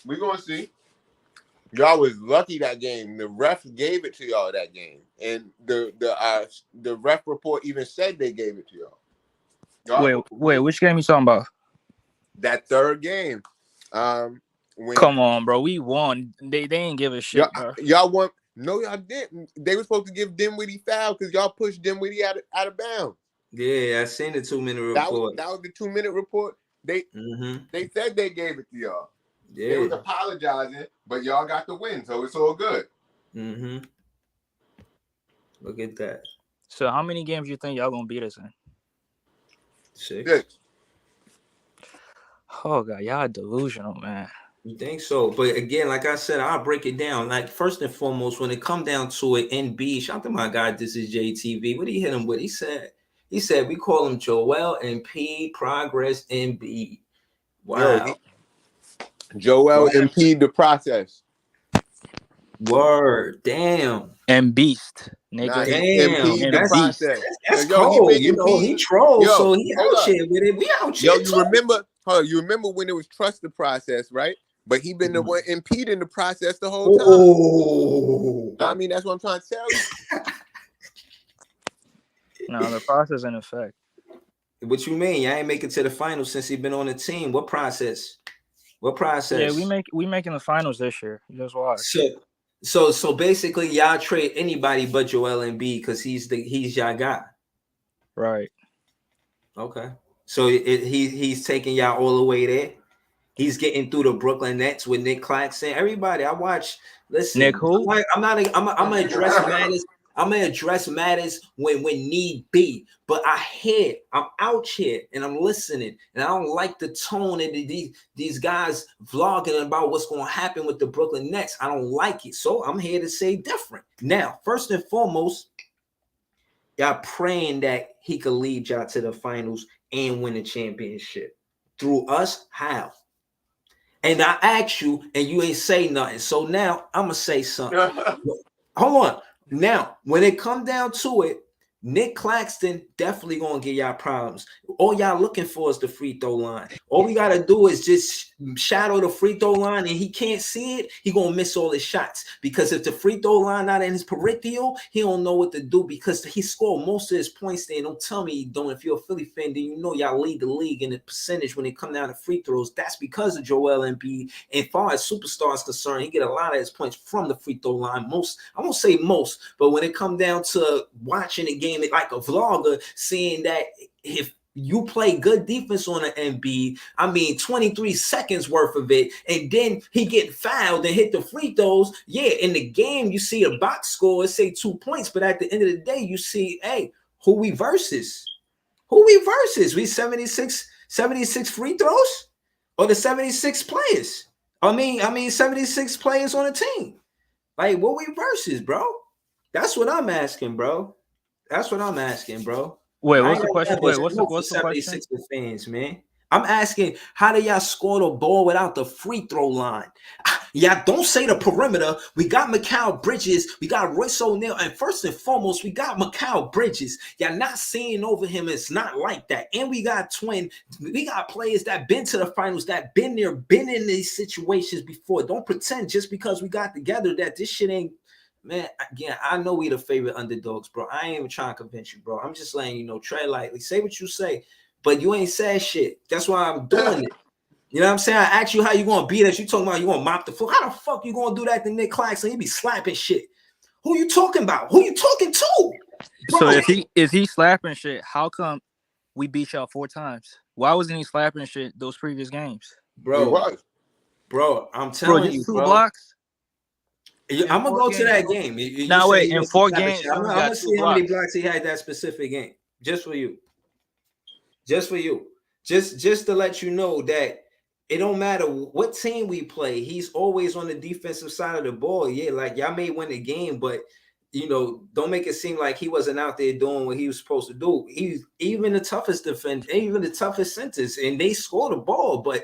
Speaker 2: we're gonna see. Y'all was lucky that game. The ref gave it to y'all that game, and the ref report even said they gave it to y'all.
Speaker 4: Wait, which game you talking about?
Speaker 2: That third game. When
Speaker 4: Come on, bro. We won. They didn't give a shit, bro.
Speaker 2: y'all won. No, y'all didn't. They were supposed to give Dinwiddie foul because y'all pushed Dinwiddie out of bounds.
Speaker 5: Yeah, I seen the 2-minute report.
Speaker 2: That was the 2-minute report. They said they gave it to y'all.
Speaker 5: Yeah.
Speaker 2: They was apologizing, but y'all got the win, so it's all good.
Speaker 5: Look at that.
Speaker 4: So how many games you think y'all gonna beat us in?
Speaker 2: 6.
Speaker 4: Oh god, y'all delusional, man.
Speaker 5: You think so? But again, like I said, I'll break it down. Like first and foremost, when it come down to it, NB, shout out to my guy, this is JTV. What did he hit him with? He said we call him Joel Embiid Progress NB. Wow.
Speaker 2: Joel impede the process.
Speaker 5: Word. Damn.
Speaker 4: And beast, nigga.
Speaker 2: Nah,
Speaker 5: Damn.
Speaker 2: impede the process.
Speaker 5: That's
Speaker 2: Yo,
Speaker 5: cold.
Speaker 2: he
Speaker 5: You know, he trolls, so he
Speaker 2: hold
Speaker 5: out
Speaker 2: up.
Speaker 5: here with it. We out here.
Speaker 2: You remember when it was trust the process, right? But he been the one impeding the process the whole time.
Speaker 5: Oh.
Speaker 2: I mean, that's what I'm trying to tell you.
Speaker 4: No, the process in effect.
Speaker 5: What you mean? I ain't make it to the finals since he been on the team. What process? What process?
Speaker 4: Yeah, we making the finals this year. You just watch.
Speaker 5: So basically, y'all trade anybody but Joel Embiid because he's y'all guy.
Speaker 4: Right.
Speaker 5: Okay. So he's taking y'all all the way there. He's getting through the Brooklyn Nets with Nick Claxton. Everybody, I watch. Listen,
Speaker 4: Nick who?
Speaker 5: I'm gonna address matters. I'm gonna address matters when need be. But I'm out here and I'm listening, and I don't like the tone of these guys vlogging about what's gonna happen with the Brooklyn Nets. I don't like it. So I'm here to say different. Now, first and foremost, y'all praying that he could lead y'all to the finals and win the championship. Through us, how? And I asked you, and you ain't say nothing. So now I'm gonna say something. Hold on. Now, when it come down to it, Nick Claxton definitely gonna give y'all problems. All y'all looking for is the free throw line. All we gotta do is just shadow the free throw line, and he can't see it. He gonna miss all his shots because if the free throw line not in his peripheral, he don't know what to do because he scored most of his points there. Don't tell me he don't. If you're a Philly fan, then you know y'all lead the league in the percentage when it come down to free throws. That's because of Joel Embiid. And far as superstars concerned, he get a lot of his points from the free throw line. I won't say most, but when it come down to watching the game, it like a vlogger seeing that if you play good defense on an Embiid, 23 seconds worth of it, and then he get fouled and hit the free throws. Yeah, in the game, you see a box score, say 2 points, but at the end of the day, you see, hey, who we versus? We 76 free throws? Or the 76 players? 76 players on a team. Like, what we versus, bro? That's what I'm asking, bro.
Speaker 4: Wait, what's the question? What's the question?
Speaker 5: Fans, man. I'm asking, how do y'all score the ball without the free throw line? Y'all don't say the perimeter. We got Mikal Bridges. We got Royce O'Neal. And first and foremost, we got Mikal Bridges. Y'all not seeing over him. It's not like that. And we got We got players that been to the finals, that been there, been in these situations before. Don't pretend just because we got together that this shit ain't. Man, again, I know we the favorite underdogs, bro. I ain't even trying to convince you, bro. I'm just letting you know, tread lightly. Say what you say, but you ain't said shit. That's why I'm doing it. You know what I'm saying? I asked you how you gonna beat us. You talking about you gonna mop the floor. How the fuck you gonna do that to Nick Claxton? He be slapping shit. Who you talking about? Who you talking to? Bro.
Speaker 4: So if he slapping shit, how come we beat y'all 4 times? Why wasn't he slapping shit those previous games?
Speaker 5: Bro, I'm telling you,
Speaker 4: 2
Speaker 5: bro.
Speaker 4: blocks.
Speaker 5: I'm gonna go to that game.
Speaker 4: Now wait, in 4 games,
Speaker 5: I'm gonna see how many blocks he had that specific game. Just for you. Just to let you know that it don't matter what team we play. He's always on the defensive side of the ball. Yeah, like y'all may win the game, but don't make it seem like he wasn't out there doing what he was supposed to do. He's even the toughest defender, even the toughest centers, and they score the ball, but.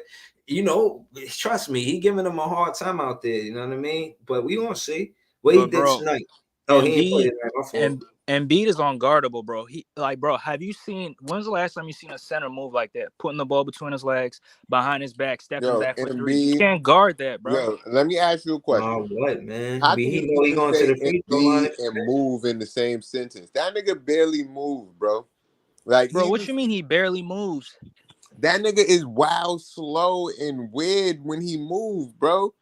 Speaker 5: Trust me, he giving them a hard time out there. You know what I mean? But we gonna see what he did tonight. Oh, he ain't played it.
Speaker 4: Embiid is unguardable, bro. Bro, have you seen? When's the last time you seen a center move like that? Putting the ball between his legs, behind his back, stepping
Speaker 2: Yo,
Speaker 4: back for three. You
Speaker 2: Embiid.
Speaker 4: can't guard that, bro.
Speaker 2: Yo, let me ask you a question.
Speaker 5: What, man?
Speaker 2: How
Speaker 5: But
Speaker 2: can
Speaker 5: he
Speaker 2: you
Speaker 5: know he
Speaker 2: even
Speaker 5: going to
Speaker 2: say
Speaker 5: the free throw line.
Speaker 2: Embiid and move in the same sentence? That nigga barely moved, bro. Like,
Speaker 4: Bro, what you mean he barely moves?
Speaker 2: That nigga is wild, slow, and weird when he moves, bro.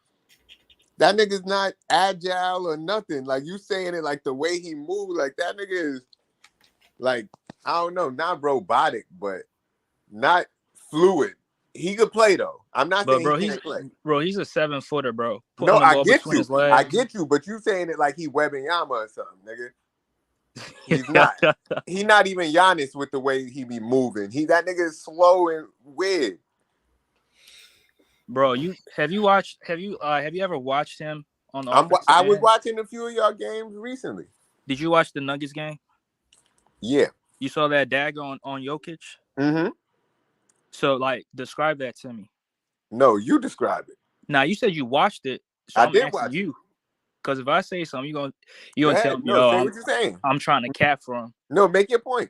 Speaker 2: That nigga's not agile or nothing. Like, you saying it like the way he moves, like that nigga is like, I don't know, not robotic, but not fluid. He could play though. I'm not
Speaker 4: But
Speaker 2: saying he can't play.
Speaker 4: he's a 7-footer, bro.
Speaker 2: No,
Speaker 4: Putting the
Speaker 2: I
Speaker 4: ball
Speaker 2: get
Speaker 4: between
Speaker 2: you.
Speaker 4: his legs.
Speaker 2: I get you, but you saying it like he Wembanyama or something, nigga. He's not. He not even Giannis with the way he be moving. That nigga is slow and weird.
Speaker 4: Bro, have you ever watched him on the
Speaker 2: I
Speaker 4: offensive
Speaker 2: was
Speaker 4: end?
Speaker 2: watching a few of y'all games recently.
Speaker 4: Did you watch the Nuggets game?
Speaker 2: Yeah.
Speaker 4: You saw that dagger on Jokic?
Speaker 2: Mm-hmm.
Speaker 4: So, like, describe that to me.
Speaker 2: No, you describe it.
Speaker 4: Now, you said you watched it, so
Speaker 2: I
Speaker 4: I'm
Speaker 2: did
Speaker 4: asking
Speaker 2: watch
Speaker 4: you. Because if I say something, you're
Speaker 2: Go
Speaker 4: gonna
Speaker 2: ahead.
Speaker 4: tell me,
Speaker 2: No, say what you're saying.
Speaker 4: I'm trying to cap for him.
Speaker 2: No, make your point.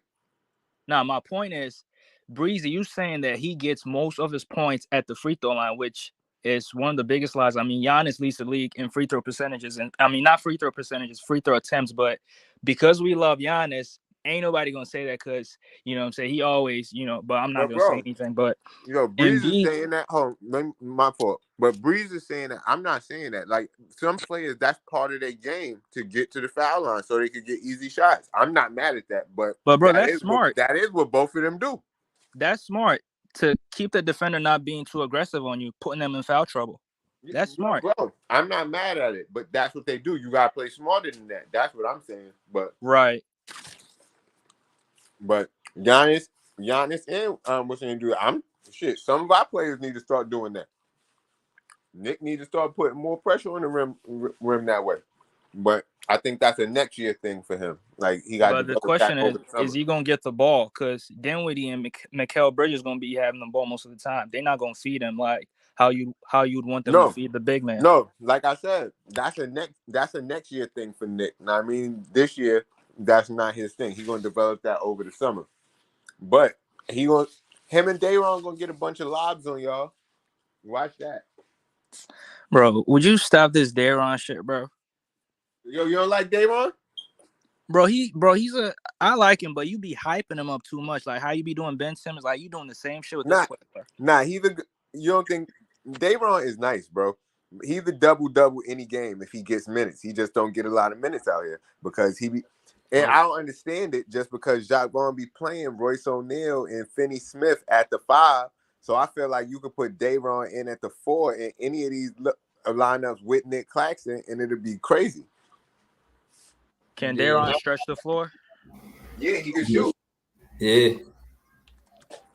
Speaker 4: Now, my point is, Breezy, you saying that he gets most of his points at the free throw line, which is one of the biggest lies. I mean, Giannis leads the league in free throw percentages. And I mean, not free throw percentages, free throw attempts. But because we love Giannis, ain't nobody going to say that because, you know what I'm saying? He always, but I'm not going to say anything. But
Speaker 2: Breeze is saying that. Oh, my fault. But Breeze is saying that. I'm not saying that. Like, some players, that's part of their game to get to the foul line so they could get easy shots. I'm not mad at that. But
Speaker 4: bro, that's smart.
Speaker 2: That is what both of them do.
Speaker 4: That's smart to keep the defender not being too aggressive on you, putting them in foul trouble. That's smart.
Speaker 2: Bro, I'm not mad at it, but that's what they do. You got to play smarter than that. That's what I'm saying. But
Speaker 4: right.
Speaker 2: But Giannis and what's going to do? Some of our players need to start doing that. Nick needs to start putting more pressure on the rim that way. But I think that's a next year thing for him. Like, he got.
Speaker 4: But the question is he gonna get the ball? Because Dinwiddie and Mikal Bridges gonna be having the ball most of the time. They're not gonna feed him like how you'd want them to feed the big man.
Speaker 2: No, like I said, that's a next year thing for Nick. Now, I mean, this year that's not his thing. He's gonna develop that over the summer. But him and Dayron gonna get a bunch of lobs on y'all. Watch that.
Speaker 4: Bro, would you stop this Dayron shit, bro?
Speaker 2: Yo, you don't like Dayron?
Speaker 4: I like him, but you be hyping him up too much. Like how you be doing Ben Simmons, like you doing the same shit with this player.
Speaker 2: Nah, you don't think Dayron is nice, bro. He's a double any game if he gets minutes. He just don't get a lot of minutes out here because and I don't understand it just because Jacques Vaughn be playing Royce O'Neal and Finney Smith at the 5. So I feel like you could put Dayron in at the 4 in any of these lineups with Nick Claxton, and it'll be crazy.
Speaker 4: Can Dayron stretch the floor?
Speaker 2: Yeah, he can shoot.
Speaker 5: Yeah.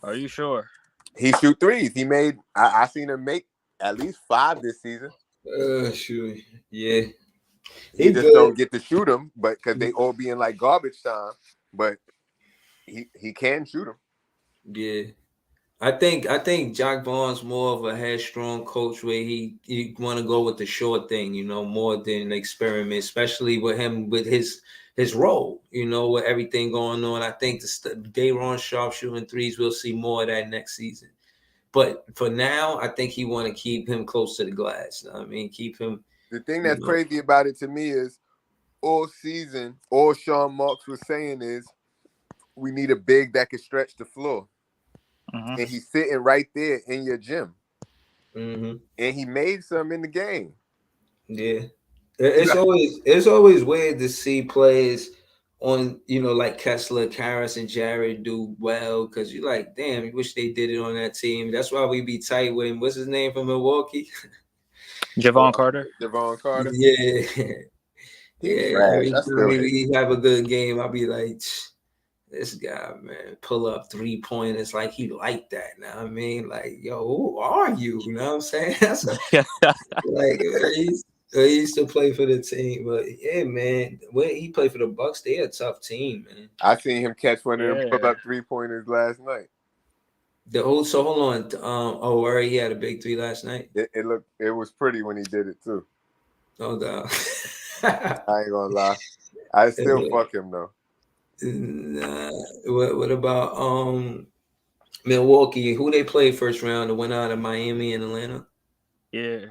Speaker 4: Are you sure?
Speaker 2: He shoot threes. He made. I seen him make at least 5 this season.
Speaker 5: Sure. Yeah.
Speaker 2: He just don't get to shoot them, but because they all be in like garbage time. But he can shoot them.
Speaker 5: Yeah. I think Jacques Vaughn's more of a headstrong coach where he want to go with the short thing, more than experiment, especially with him with his role, with everything going on. I think Dayron Sharp shooting threes, we'll see more of that next season. But for now, I think he want to keep him close to the glass. I mean, keep him.
Speaker 2: The thing that's crazy about it to me is all season, all Sean Marks was saying is we need a big that can stretch the floor.
Speaker 4: Mm-hmm.
Speaker 2: And he's sitting right there in your gym.
Speaker 5: Mm-hmm.
Speaker 2: And he made some in the game.
Speaker 5: Yeah. It's always weird to see players on, like Kessler, Karras, and Jared do well because you're like, damn, you wish they did it on that team. That's why we be tight with him. What's his name from Milwaukee?
Speaker 4: Javon Carter.
Speaker 2: Javon Carter.
Speaker 5: Yeah.
Speaker 2: Yeah.
Speaker 5: He have a good game. I'll be like, this guy, man, pull up 3-pointers like he like that. Now I mean, like, yo, who are you? You know what I'm saying? That's like he used to play for the team, but yeah, man, when he played for the Bucks, they a tough team, man.
Speaker 2: I seen him catch one of them pull up 3-pointers last night.
Speaker 5: Hold on. Where he had a big 3 last night.
Speaker 2: It was pretty when he did it too.
Speaker 5: No doubt.
Speaker 2: I ain't gonna lie. I still fuck him though.
Speaker 5: Nah. What about Milwaukee? Who they played first round to win out of Miami and Atlanta?
Speaker 4: Yeah.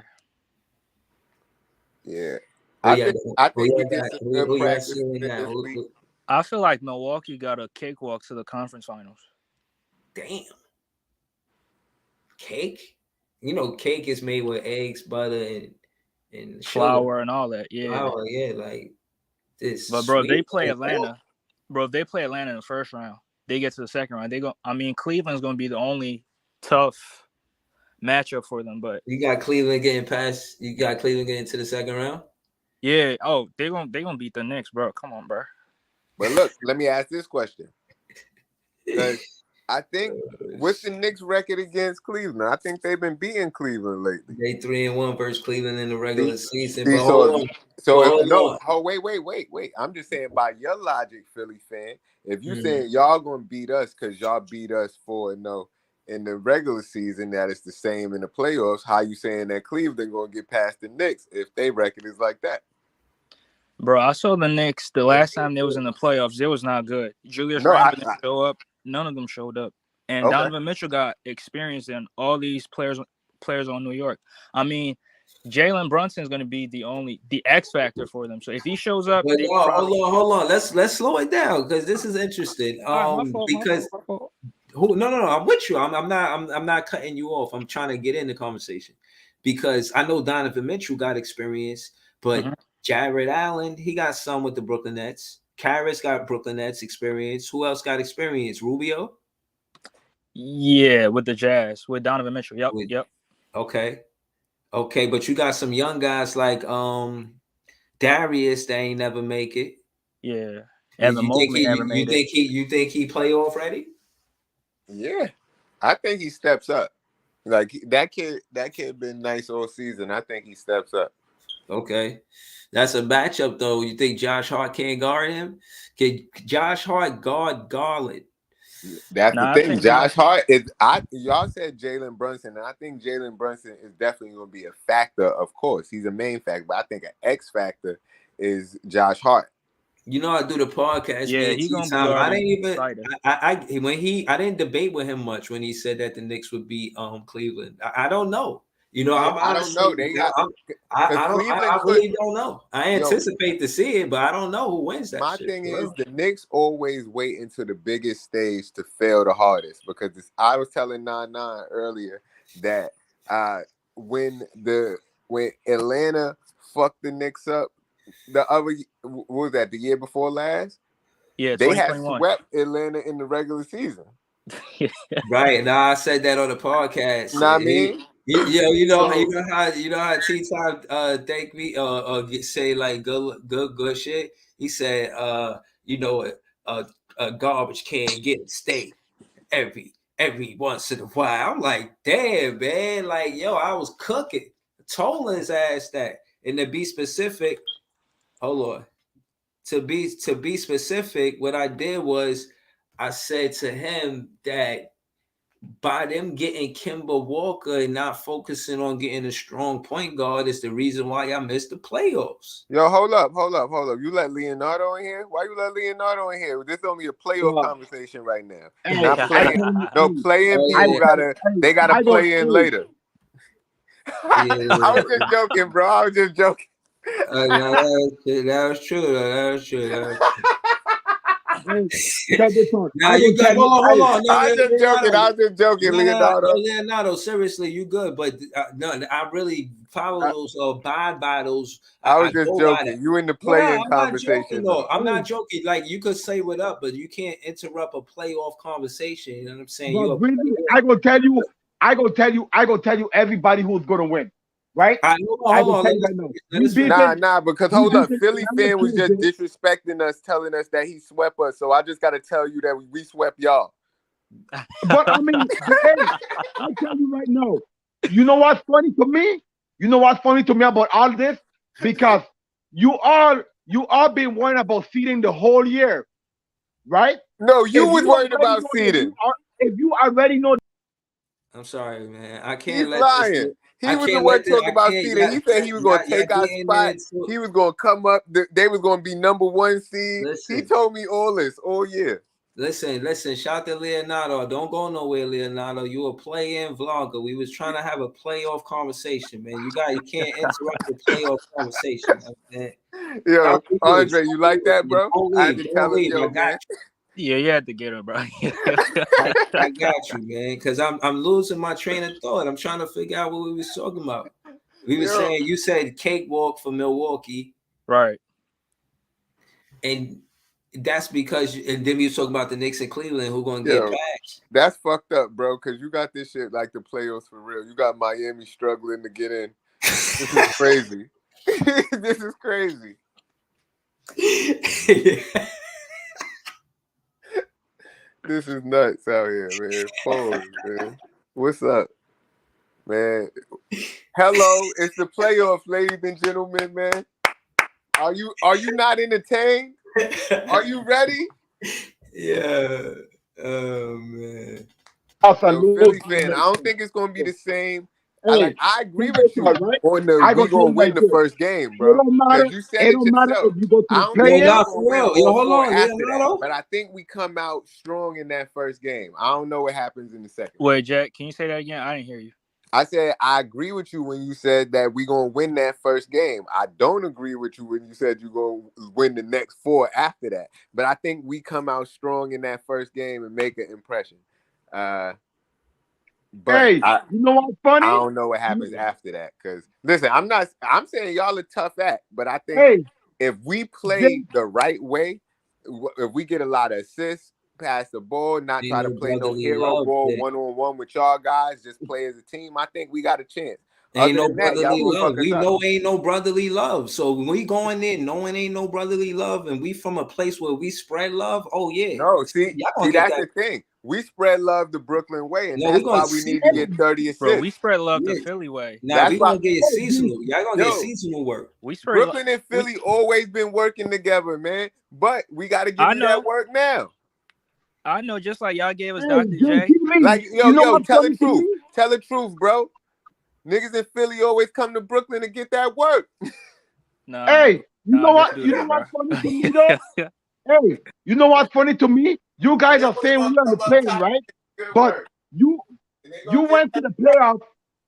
Speaker 2: Yeah.
Speaker 5: Oh
Speaker 2: I
Speaker 5: yeah,
Speaker 2: think I think we
Speaker 5: yeah,
Speaker 2: get some good
Speaker 5: oh yeah,
Speaker 2: practice
Speaker 5: seeing
Speaker 2: in
Speaker 5: that.
Speaker 2: this week.
Speaker 4: I feel like Milwaukee got a cakewalk to the conference finals.
Speaker 5: Damn. Cake? You know, cake is made with eggs, butter, and
Speaker 4: Flour
Speaker 5: sugar.
Speaker 4: and all that. Yeah.
Speaker 5: Flour, yeah, like this.
Speaker 4: But bro, they
Speaker 5: Sweet.
Speaker 4: play Atlanta. Bro, if they play Atlanta in the first round, they get to the second round. Cleveland's gonna be the only tough matchup for them. But
Speaker 5: You got Cleveland getting past. You got Cleveland getting to the second round.
Speaker 4: yeah, they're gonna beat the Knicks, bro. Come on, bro.
Speaker 2: But look, let me ask this question. Because I think what's the Knicks record against Cleveland? I think they've been beating Cleveland lately.
Speaker 5: They 3-1 versus Cleveland in the regular season.
Speaker 2: See,
Speaker 5: But hold on.
Speaker 2: Wait. I'm just saying by your logic, Philly fan, if you
Speaker 5: Mhm.
Speaker 2: saying y'all gonna beat us because y'all beat us 4-0 in the regular season, that it's the same in the playoffs, how you saying that Cleveland gonna get past the Knicks if they record is like that?
Speaker 4: Bro, I saw the Knicks the last time they was in the playoffs. It was not good. Julius Randle didn't show up. None of them showed up. And
Speaker 2: Okay.
Speaker 4: Donovan Mitchell got experience in all these players on New York. I mean, Jalen Brunson is going to be the X factor for them. So if he shows up,
Speaker 5: But
Speaker 4: they
Speaker 5: hold on. Let's slow it down because this is interesting. Because no, I'm with you. I'm not cutting you off. I'm trying to get in the conversation because I know Donovan Mitchell got experience, but Jared Allen, he got some with the Brooklyn Nets. Karras got Brooklyn Nets experience. Who else got experience? Rubio?
Speaker 4: Yeah, with the Jazz, with Donovan Mitchell. Yep.
Speaker 5: Okay, but you got some young guys like Darius that ain't never make it.
Speaker 4: Yeah.
Speaker 5: Evan Mobley never made it. You think he playoff ready?
Speaker 2: Yeah. I think he steps up. Like that kid been nice all season. I think he steps up.
Speaker 5: Okay. That's a matchup though. You think Josh Hart can't guard him? Can Josh Hart guard Garland?
Speaker 2: That's the thing. Josh Hart is. Y'all said Jalen Brunson, and I think Jalen Brunson is definitely going to be a factor. Of course, he's a main factor, but I think an X factor is Josh Hart.
Speaker 5: You know, I do the podcast.
Speaker 4: Yeah, he's gonna be.
Speaker 5: I didn't even. I didn't debate with him much when he said that the Knicks would beat Cleveland. I don't know. You know,
Speaker 2: I don't know.
Speaker 5: I really don't know. I anticipate to see it, but I don't know who wins that.
Speaker 2: My thing is, the Knicks always wait until the biggest stage to fail the hardest. Because I was telling 99 earlier that when Atlanta fucked the Knicks up, what was that, the year before last?
Speaker 4: Yeah,
Speaker 2: they had swept Atlanta in the regular season.
Speaker 5: Right. Now I said that on the podcast.
Speaker 2: You know what I mean?
Speaker 5: You know how T-Time thank me say like good shit. He said a garbage can get stay every once in a while. I'm like, damn, man, like I was cooking. Told his ass that. And to be specific, hold on. To be specific, what I did was I said to him that by them getting Kemba Walker and not focusing on getting a strong point guard is the reason why I missed the playoffs.
Speaker 2: Yo, hold up. You let Leonardo in here? Why you let Leonardo in here? This is only a playoff conversation right now. Not playing. People gotta play in later. I was just joking, bro. I was just joking.
Speaker 5: That was true.
Speaker 2: Now you got hold on. I was just joking,
Speaker 5: Leonardo, seriously, you good, but no, I really follow those abide by those.
Speaker 2: I was just joking. You in the playing conversation?
Speaker 5: I'm not joking. Like you could say what up, but you can't interrupt a playoff conversation. You know what I'm saying?
Speaker 6: I gonna tell you everybody who's gonna win. Right?
Speaker 2: Nah, because hold up, Philly fan was just disrespecting us, telling us that he swept us. So I just got to tell you that we swept y'all.
Speaker 6: But I mean, I'll tell you right now. You know what's funny to me? You know what's funny to me about all this? Because you all been worrying about seeding the whole year, right?
Speaker 2: No, you was worried about seeding.
Speaker 6: If you already know.
Speaker 5: I'm sorry, man. I can't
Speaker 2: let lying. He
Speaker 5: I
Speaker 2: was the
Speaker 5: can't
Speaker 2: one
Speaker 5: let the-
Speaker 2: talking
Speaker 5: I
Speaker 2: about
Speaker 5: can't-
Speaker 2: Cedar. He said he was going to
Speaker 5: y'all
Speaker 2: take our
Speaker 5: getting
Speaker 2: spot.
Speaker 5: into-
Speaker 2: He was going to come up. They was going to be number 1 seed.
Speaker 5: Listen.
Speaker 2: He told me all this all year.
Speaker 5: Listen. Shout to Leonardo. Don't go nowhere, Leonardo. You a play-in vlogger. We was trying to have a playoff conversation, man. You can't interrupt the playoff conversation, man.
Speaker 2: Yo, Andre, you like that, bro? I had to tell him, yo,
Speaker 5: I got
Speaker 2: man.
Speaker 4: Yeah, you had to get him, bro.
Speaker 5: I got you, man. Because I'm losing my train of thought. I'm trying to figure out what we was talking about. We were saying you said cakewalk for Milwaukee,
Speaker 4: Right.
Speaker 5: and that's because. And then we was talking about the Knicks and Cleveland who gonna get past.
Speaker 2: That's fucked up, bro, because you got this shit like the playoffs for real. You got Miami struggling to get in. This is crazy. This is crazy. This is nuts out here, man. Pause, man. What's up, man? Hello, it's the playoffs, ladies and gentlemen, man. Are you not entertained? Are you ready?
Speaker 5: Yeah. Oh man.
Speaker 2: Yo, Philly fan, I don't think it's gonna be the same. I agree with you on the we gonna win the first game, bro. Because you said it yourself. I don't think
Speaker 5: Yo,
Speaker 2: we're gonna win
Speaker 5: yo,
Speaker 2: all
Speaker 5: hold
Speaker 2: four
Speaker 5: on,
Speaker 2: after
Speaker 5: Leonardo.
Speaker 2: that. But I think we come out strong in that first game. I don't know what happens in the second.
Speaker 4: Wait, Jack, can you say that again? I didn't hear you.
Speaker 2: I said I agree with you when you said that we gonna win that first game. I don't agree with you when you said you gonna win the next 4 after that. But I think we come out strong in that first game and make an impression. But
Speaker 6: you know what's funny?
Speaker 2: I don't know what happens after that. Because listen, I'm saying y'all a tough act, but I think if we play the right way, if we get a lot of assists, pass the ball, not try to play no hero ball 1-on-1 with y'all guys, just play as a team, I think we got a chance.
Speaker 5: Ain't no brotherly love. We know ain't no brotherly love. So when we going in knowing ain't no brotherly love, and we from a place where we spread love, oh yeah.
Speaker 2: No, see that's the thing. We spread love the Brooklyn way, and that's why we need to get 30 assists.
Speaker 4: Bro, we spread love the Philly way.
Speaker 5: Nah, we gonna get seasonal. Y'all gonna get seasonal work.
Speaker 4: We spread
Speaker 2: Brooklyn and Philly always been working together, man. But we got to give you that work now.
Speaker 4: I know, just like y'all gave us Dr. J.
Speaker 2: Like, yo, tell the truth. Tell the truth, bro. Niggas in Philly always come to Brooklyn to get that work.
Speaker 4: No.
Speaker 6: Hey, you know what? You know what's funny to me, though? Hey, you know what's funny to me? You guys are saying we're on the plane, right? But you went to the playoffs.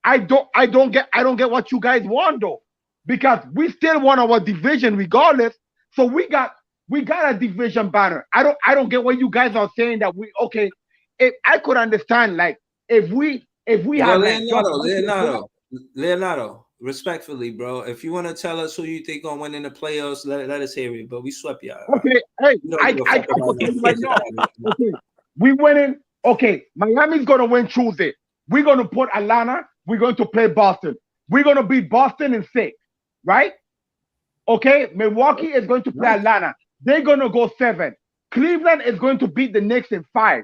Speaker 6: I don't get what you guys want though, because we still won our division regardless. So we got a division banner. I don't get what you guys are saying that we okay. If I could understand, like if we have
Speaker 5: Leonardo, respectfully, bro. If you want to tell us who you think gonna win in the playoffs, let us hear it. But we swept y'all.
Speaker 6: Okay, hey, I can tell you right now. Okay, we winning. Okay, Miami's gonna win Tuesday. We're gonna put Atlanta. We're going to play Boston. We're gonna beat Boston in 6, right? Okay, Milwaukee is going to play Atlanta. They're gonna go 7. Cleveland is going to beat the Knicks in 5.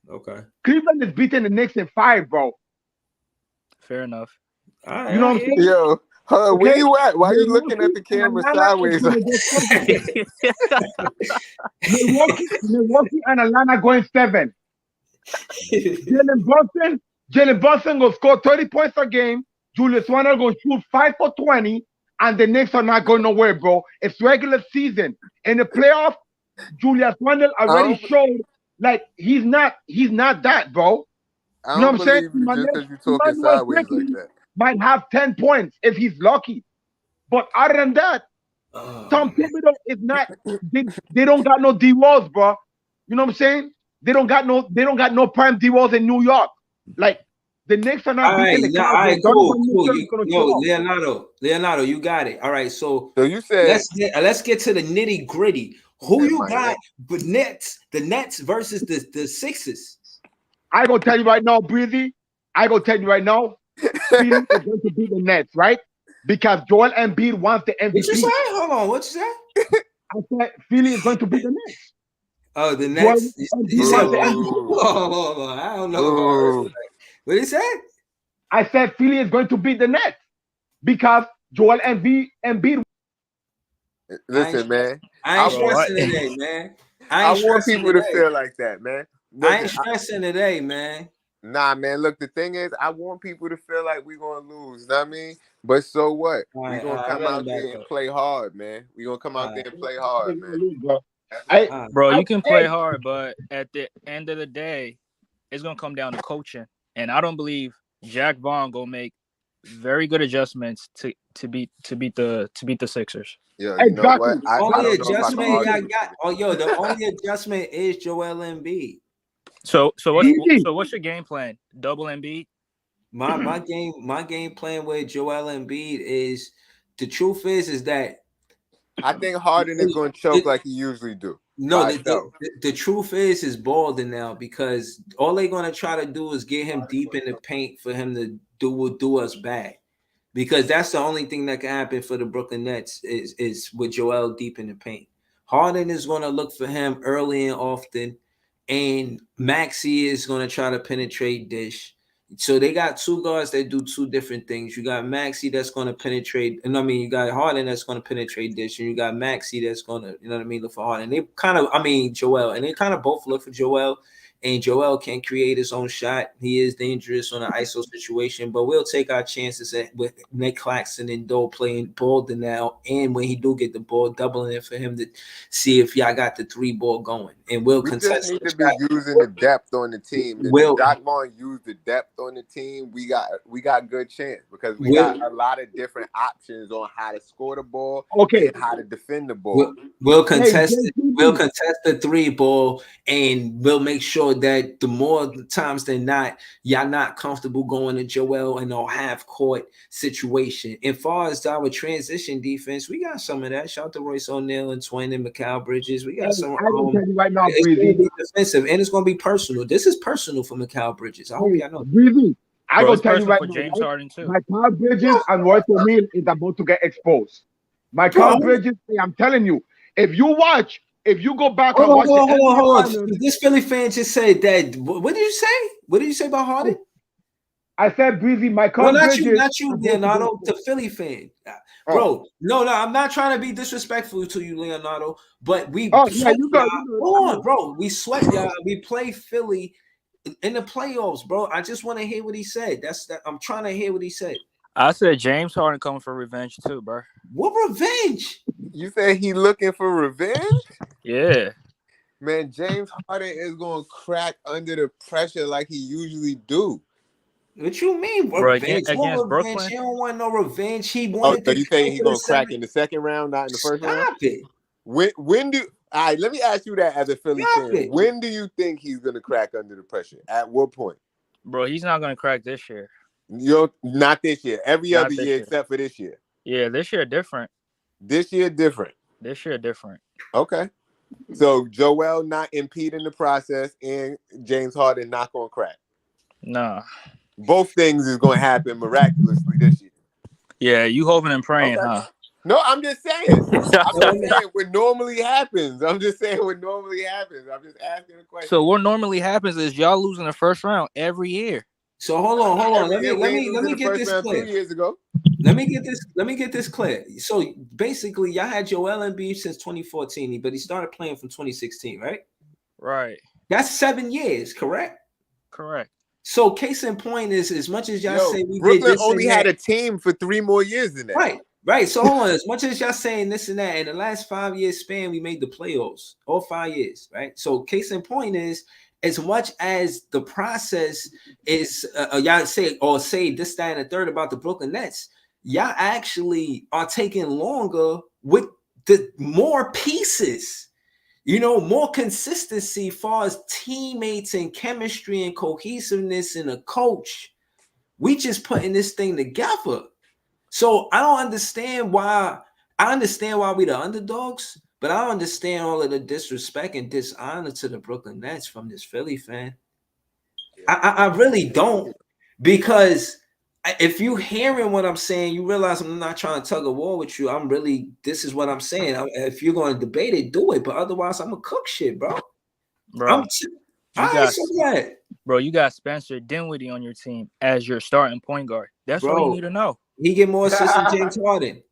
Speaker 5: Okay.
Speaker 6: Cleveland is beating the Knicks in 5, bro.
Speaker 4: Fair enough.
Speaker 5: Right,
Speaker 6: you know what I'm saying?
Speaker 2: Yo, where you at? Why are you looking at the camera sideways?
Speaker 6: Milwaukee and Atlanta going 7. Jalen Brunson will score 30 points a game. Julius Randle going to shoot 5 for 20, and the Knicks are not going nowhere, bro. It's regular season. In the playoffs, Julius Randle already showed like he's not that, bro.
Speaker 2: You know what I'm saying? Just because you're talking sideways like that.
Speaker 6: Might have 10 points if he's lucky. But other than that, Tom Thibodeau is not. They don't got no D Walls, bro. You know what I'm saying? They don't got no prime D Walls in New York. Like the Knicks are not beating the Cavs.
Speaker 5: All right, cool. Leonardo, you got it. All right, so
Speaker 2: you said
Speaker 5: let's get to the nitty gritty. Who you got? But the Nets versus the Sixers.
Speaker 6: I gonna tell you right now, Breezy. I gonna tell you right now. Philly is going to beat the Nets, right? Because Joel Embiid wants the MVP.
Speaker 5: What you say? Hold on, what you say?
Speaker 6: I said Philly is going to beat the Nets.
Speaker 5: Oh, the Nets. You said hold on. I don't know. What did he say?
Speaker 6: I said Philly is going to beat the Nets because Joel Embiid.
Speaker 2: Listen, man.
Speaker 5: I ain't stressing today, man.
Speaker 2: I want people to feel like that, man.
Speaker 5: I ain't stressing today, man.
Speaker 2: Nah, man. Look, the thing is, I want people to feel like we're gonna lose. Know what I mean? But so what?
Speaker 5: All
Speaker 2: We
Speaker 5: right,
Speaker 2: gonna
Speaker 5: I
Speaker 2: come
Speaker 5: let him
Speaker 2: out
Speaker 5: back
Speaker 2: there and
Speaker 5: up.
Speaker 2: play hard, man. We gonna come out
Speaker 5: All
Speaker 2: there
Speaker 5: right.
Speaker 2: and play hard, man.
Speaker 6: Bro.
Speaker 5: All right.
Speaker 4: Bro, you can play
Speaker 6: Hey,
Speaker 4: hard, but at the end of the day, it's gonna come down to coaching. And I don't believe Jack Vaughn gonna make very good adjustments to beat the Sixers.
Speaker 2: Yo, you know
Speaker 6: exactly.
Speaker 2: what? I
Speaker 5: Only
Speaker 2: don't know if I can
Speaker 5: adjustment
Speaker 2: argue
Speaker 5: y'all
Speaker 2: with
Speaker 5: got.
Speaker 2: you.
Speaker 5: Oh, yo, the only adjustment is Joel Embiid.
Speaker 4: So
Speaker 6: Easy.
Speaker 4: what's your game plan? Double Embiid?
Speaker 5: My game plan with Joel Embiid is the truth is that
Speaker 2: I think Harden is gonna choke like he usually do.
Speaker 5: no,
Speaker 2: By itself.
Speaker 5: the truth is balding now because all they're gonna try to do is get him deep in the paint for him to do us bad. Because that's the only thing that can happen for the Brooklyn Nets is with Joel deep in the paint. Harden is gonna look for him early and often, and Maxey is gonna try to penetrate dish. So they got two guards that do two different things. You got Maxey that's going to penetrate, and I mean you got Harden that's going to penetrate dish, and you got Maxey that's going to, you know what I mean, look for Harden. They kind of, I mean Joel, and they kind of both look for Joel. And Joel can create his own shot. He is dangerous on an ISO situation, but we'll take our chances with Nick Claxton and Dole playing ball now. And when he do get the ball, doubling it for him to see if y'all got the 3-ball going. And we'll
Speaker 2: We
Speaker 5: contest.
Speaker 2: just need to be using the depth on the team. If Jack Vaughn use the depth on the team, we got good chance because we got a lot of different options on how to score the ball
Speaker 6: Okay.
Speaker 2: and how to defend the ball.
Speaker 5: We'll contest
Speaker 6: Hey,
Speaker 5: it. We'll contest the 3-ball, and we'll make sure that the more times than not, y'all not comfortable going to Joel in a half-court situation. As far as our transition defense, we got some of that. Shout out to Royce O'Neal and Twain and Mikal Bridges. We got some.
Speaker 6: I will tell you right now,
Speaker 5: It's going to
Speaker 6: Breezy.
Speaker 5: be defensive, and it's going to be personal. This is personal for Mikal Bridges. I hope y'all know.
Speaker 6: Breezy. I
Speaker 4: Bro,
Speaker 6: will
Speaker 4: it's
Speaker 6: tell you
Speaker 4: personal
Speaker 6: right
Speaker 4: for
Speaker 6: now.
Speaker 4: James
Speaker 6: Right?
Speaker 4: Harden too.
Speaker 6: Michael Bridges and Royce O'Neal is about to get exposed. Michael Bridges, I'm telling you, if you go back and watch
Speaker 5: Hold on.
Speaker 6: finals,
Speaker 5: This Philly fan just said that. What did you say? What did you say about Harden?
Speaker 6: I said Breezy, Michael
Speaker 5: Well, not
Speaker 6: Bridges.
Speaker 5: you, Leonardo, the Philly fan. Bro, no, I'm not trying to be disrespectful to you, Leonardo, but we
Speaker 6: you go.
Speaker 5: Hold on, bro. We swept y'all. We play Philly in the playoffs, bro. I just want to hear what he said. I'm trying to hear what he said.
Speaker 4: I said James Harden coming for revenge too, bro.
Speaker 5: What revenge?
Speaker 2: You say he looking for revenge?
Speaker 4: Yeah.
Speaker 2: Man, James Harden is gonna crack under the pressure like he usually do.
Speaker 5: What you mean,
Speaker 4: Bro,
Speaker 5: revenge?
Speaker 4: against Brooklyn?
Speaker 5: He don't want no revenge. He wanted
Speaker 2: So
Speaker 5: to.
Speaker 2: you think he's gonna crack
Speaker 5: second.
Speaker 2: in the second round, not in the first round?
Speaker 5: Stop it.
Speaker 2: When do all right, let me ask you that as a Philly
Speaker 5: Stop
Speaker 2: fan.
Speaker 5: it.
Speaker 2: When do you think he's gonna crack under the pressure? At what point?
Speaker 4: Bro, he's not gonna crack this year.
Speaker 2: Not this year. Every
Speaker 4: Not
Speaker 2: other
Speaker 4: this
Speaker 2: year
Speaker 4: year.
Speaker 2: except for this year.
Speaker 4: Yeah, this year different.
Speaker 2: This year different.
Speaker 4: This year different.
Speaker 2: Okay. So Joel not impeding the process and James Harden not gonna crack.
Speaker 4: Nah.
Speaker 2: Both things is gonna happen miraculously this year.
Speaker 4: Yeah, you hoping and praying,
Speaker 2: Okay.
Speaker 4: huh?
Speaker 2: No, I'm just saying. I'm just saying what normally happens. I'm just asking a question.
Speaker 4: So what normally happens is y'all lose in the first round every year.
Speaker 5: So hold on. Let me
Speaker 2: get
Speaker 5: get this clear.
Speaker 2: 2 years ago.
Speaker 5: Let me get this clear. So basically, y'all had Joel Embiid since 2014, but he started playing from 2016, right?
Speaker 4: Right.
Speaker 5: That's 7 years, correct?
Speaker 4: Correct.
Speaker 5: So case in point is, as much as y'all say we
Speaker 2: Brooklyn
Speaker 5: did this
Speaker 2: only
Speaker 5: and
Speaker 2: had
Speaker 5: that,
Speaker 2: a team for 3 more years than that.
Speaker 5: Right. So hold on. As much as y'all saying this and that, in the last 5 years span, we made the playoffs. All 5 years, right? So case in point is, as much as the process is, y'all say this, that, and the third about the Brooklyn Nets, y'all actually are taking longer with the more pieces, more consistency as far as teammates and chemistry and cohesiveness and a coach. We just putting this thing together. So I don't understand why. I understand why we the underdogs, but I don't understand all of the disrespect and dishonor to the Brooklyn Nets from this Philly fan. I really don't, because if you hearing what I'm saying, you realize I'm not trying to tug a war with you. This is what I'm saying. If you're going to debate it, do it. But otherwise, I'm going to cook shit, bro.
Speaker 4: Bro,
Speaker 5: Bro,
Speaker 4: you got Spencer Dinwiddie on your team as your starting point guard. That's all you need to know.
Speaker 5: He get more assists than James Harden.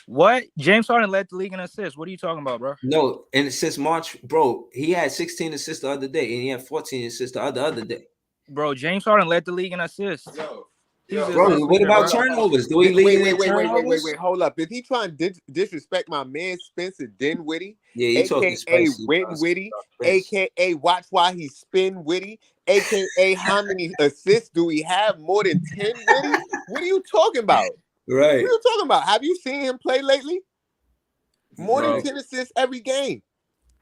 Speaker 4: What? James Harden led the league in assists. What are you talking about, bro?
Speaker 5: No, and since March, bro, he had 16 assists the other day, and he had 14 assists the other day.
Speaker 4: Bro, James Harden led the league in assists.
Speaker 2: Yo,
Speaker 5: Bro, what about
Speaker 2: bro.
Speaker 5: turnovers? Do we lead in turnovers?
Speaker 2: Wait. Hold up. Is he trying to disrespect my man Spencer Dinwiddie?
Speaker 5: Yeah, you talking
Speaker 2: AKA
Speaker 5: spicy.
Speaker 2: Win Witty, AKA watch why he spin Witty, AKA how many assists do we have? More than 10 Witty? What are you talking about?
Speaker 5: Right.
Speaker 2: What are you talking about? Have you seen him play lately? More than 10 assists every game.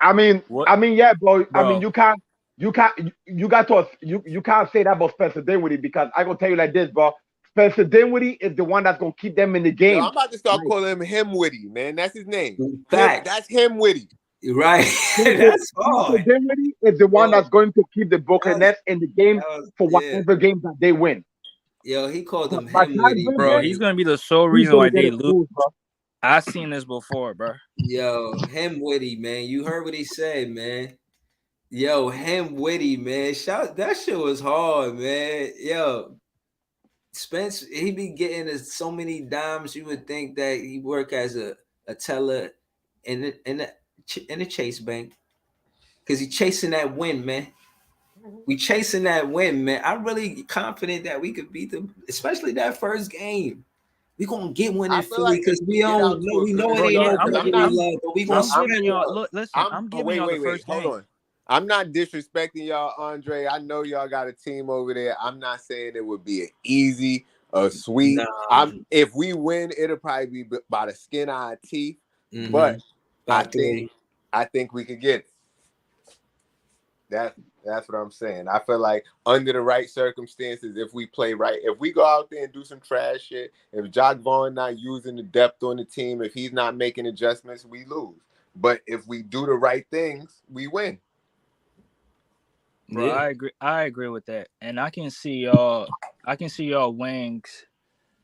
Speaker 6: I mean, yeah, bro. I
Speaker 4: Bro.
Speaker 6: mean, you can't say that about Spencer Dinwiddie because I gonna tell you like this, bro. Spencer Dinwiddie is the one that's gonna keep them in the game.
Speaker 2: Yo, I'm about to start calling him Witty, man. That's his name.
Speaker 5: Fact.
Speaker 2: That's him Witty.
Speaker 5: Right. That's hard.
Speaker 6: Dinwiddie is the one that's going to keep the Brooklyn Nets in the game for whatever game that they win.
Speaker 5: Yo, he called him
Speaker 6: But
Speaker 5: Witty,
Speaker 4: Bro, he's gonna be the sole reason why they lose. I've seen this before, bro.
Speaker 5: Yo, him Witty, man. You heard what he said, man. Yo, him Witty, man. Shout, that shit was hard, man. Yo, Spence, he be getting so many dimes. You would think that he work as a teller in the Chase Bank, because he chasing that win, man. We chasing that win, man. I'm really confident that we could beat them, especially that first game. We gonna get one in Philly because we don't know. We know it ain't no Philly love, but we gonna
Speaker 4: giving y'all. Look, listen, I'm giving y'all the first game.
Speaker 2: Hold on. I'm not disrespecting y'all, Andre. I know y'all got a team over there. I'm not saying it would be an easy, a sweet.
Speaker 5: Nah.
Speaker 2: If we win, it'll probably be by the skin of our teeth. But I think we could get it. That's what I'm saying. I feel like under the right circumstances, if we play right, if we go out there and do some trash shit, if Jock Vaughn not using the depth on the team, if he's not making adjustments, we lose. But if we do the right things, we win.
Speaker 4: Bro, yeah. I agree with that. And I can see y'all wings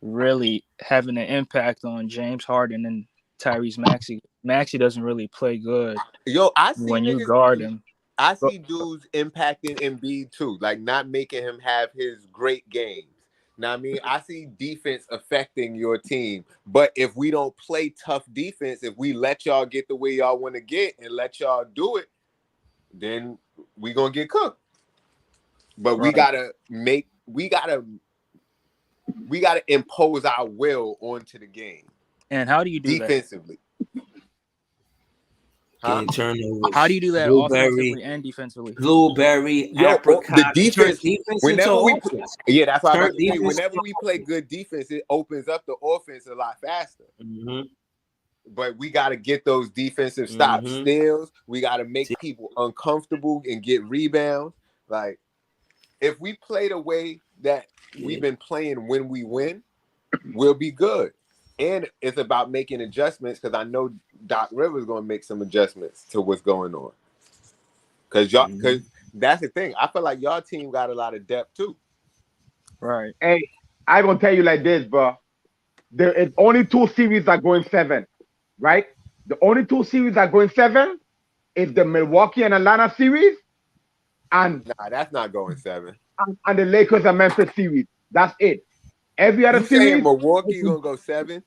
Speaker 4: really having an impact on James Harden and Tyrese Maxey. Maxey doesn't really play good.
Speaker 2: Yo, I see
Speaker 4: when you guard him.
Speaker 2: I see dudes impacting Embiid too, like not making him have his great games. Now, I mean, I see defense affecting your team, but if we don't play tough defense, if we let y'all get the way y'all want to get and let y'all do it, then we gonna get cooked. But we gotta impose our will onto the game.
Speaker 4: And how do you do
Speaker 2: defensively?
Speaker 5: Huh?
Speaker 4: How do you do that offensively and defensively?
Speaker 5: Blueberry, apricot,
Speaker 2: the defense. Whenever that's why I say, whenever we play good defense, it opens up the offense a lot faster. But we got to get those defensive stop steals. We got to make people uncomfortable and get rebounds. Like, if we play the way that we've been playing when we win, we'll be good. And it's about making adjustments, because I know Doc Rivers is going to make some adjustments to what's going on. Because that's the thing. I feel like y'all team got a lot of depth too.
Speaker 4: Right.
Speaker 6: Hey, I gonna tell you like this, bro. There is only 2 series that going 7, right? The only 2 series that going 7 is the Milwaukee and Atlanta series, and
Speaker 2: that's not going 7.
Speaker 6: And the Lakers and Memphis series. That's it. Every other series,
Speaker 2: Milwaukee's gonna go 7.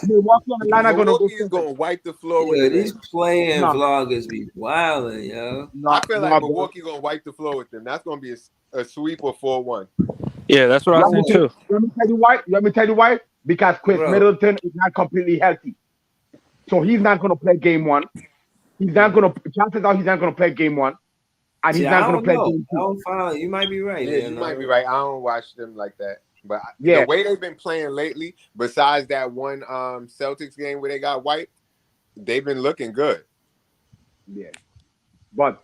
Speaker 6: Milwaukee and Atlanta gonna go 7.
Speaker 2: Gonna wipe the floor with
Speaker 5: them. These playing vloggers be wilding, yo.
Speaker 2: I feel like Milwaukee gonna wipe the floor with them. That's gonna be a sweep or 4-1.
Speaker 4: Yeah, that's what I think too.
Speaker 6: Let me tell you why. Because Chris Middleton is not completely healthy, so he's not gonna play game 1. Chances are he's not gonna play game 1, and he's not gonna play game 2.
Speaker 5: You might be right.
Speaker 2: Yeah, you might be right. I don't watch them like that. But the way they've been playing lately, besides that one Celtics game where they got wiped, they've been looking good.
Speaker 6: Yeah. But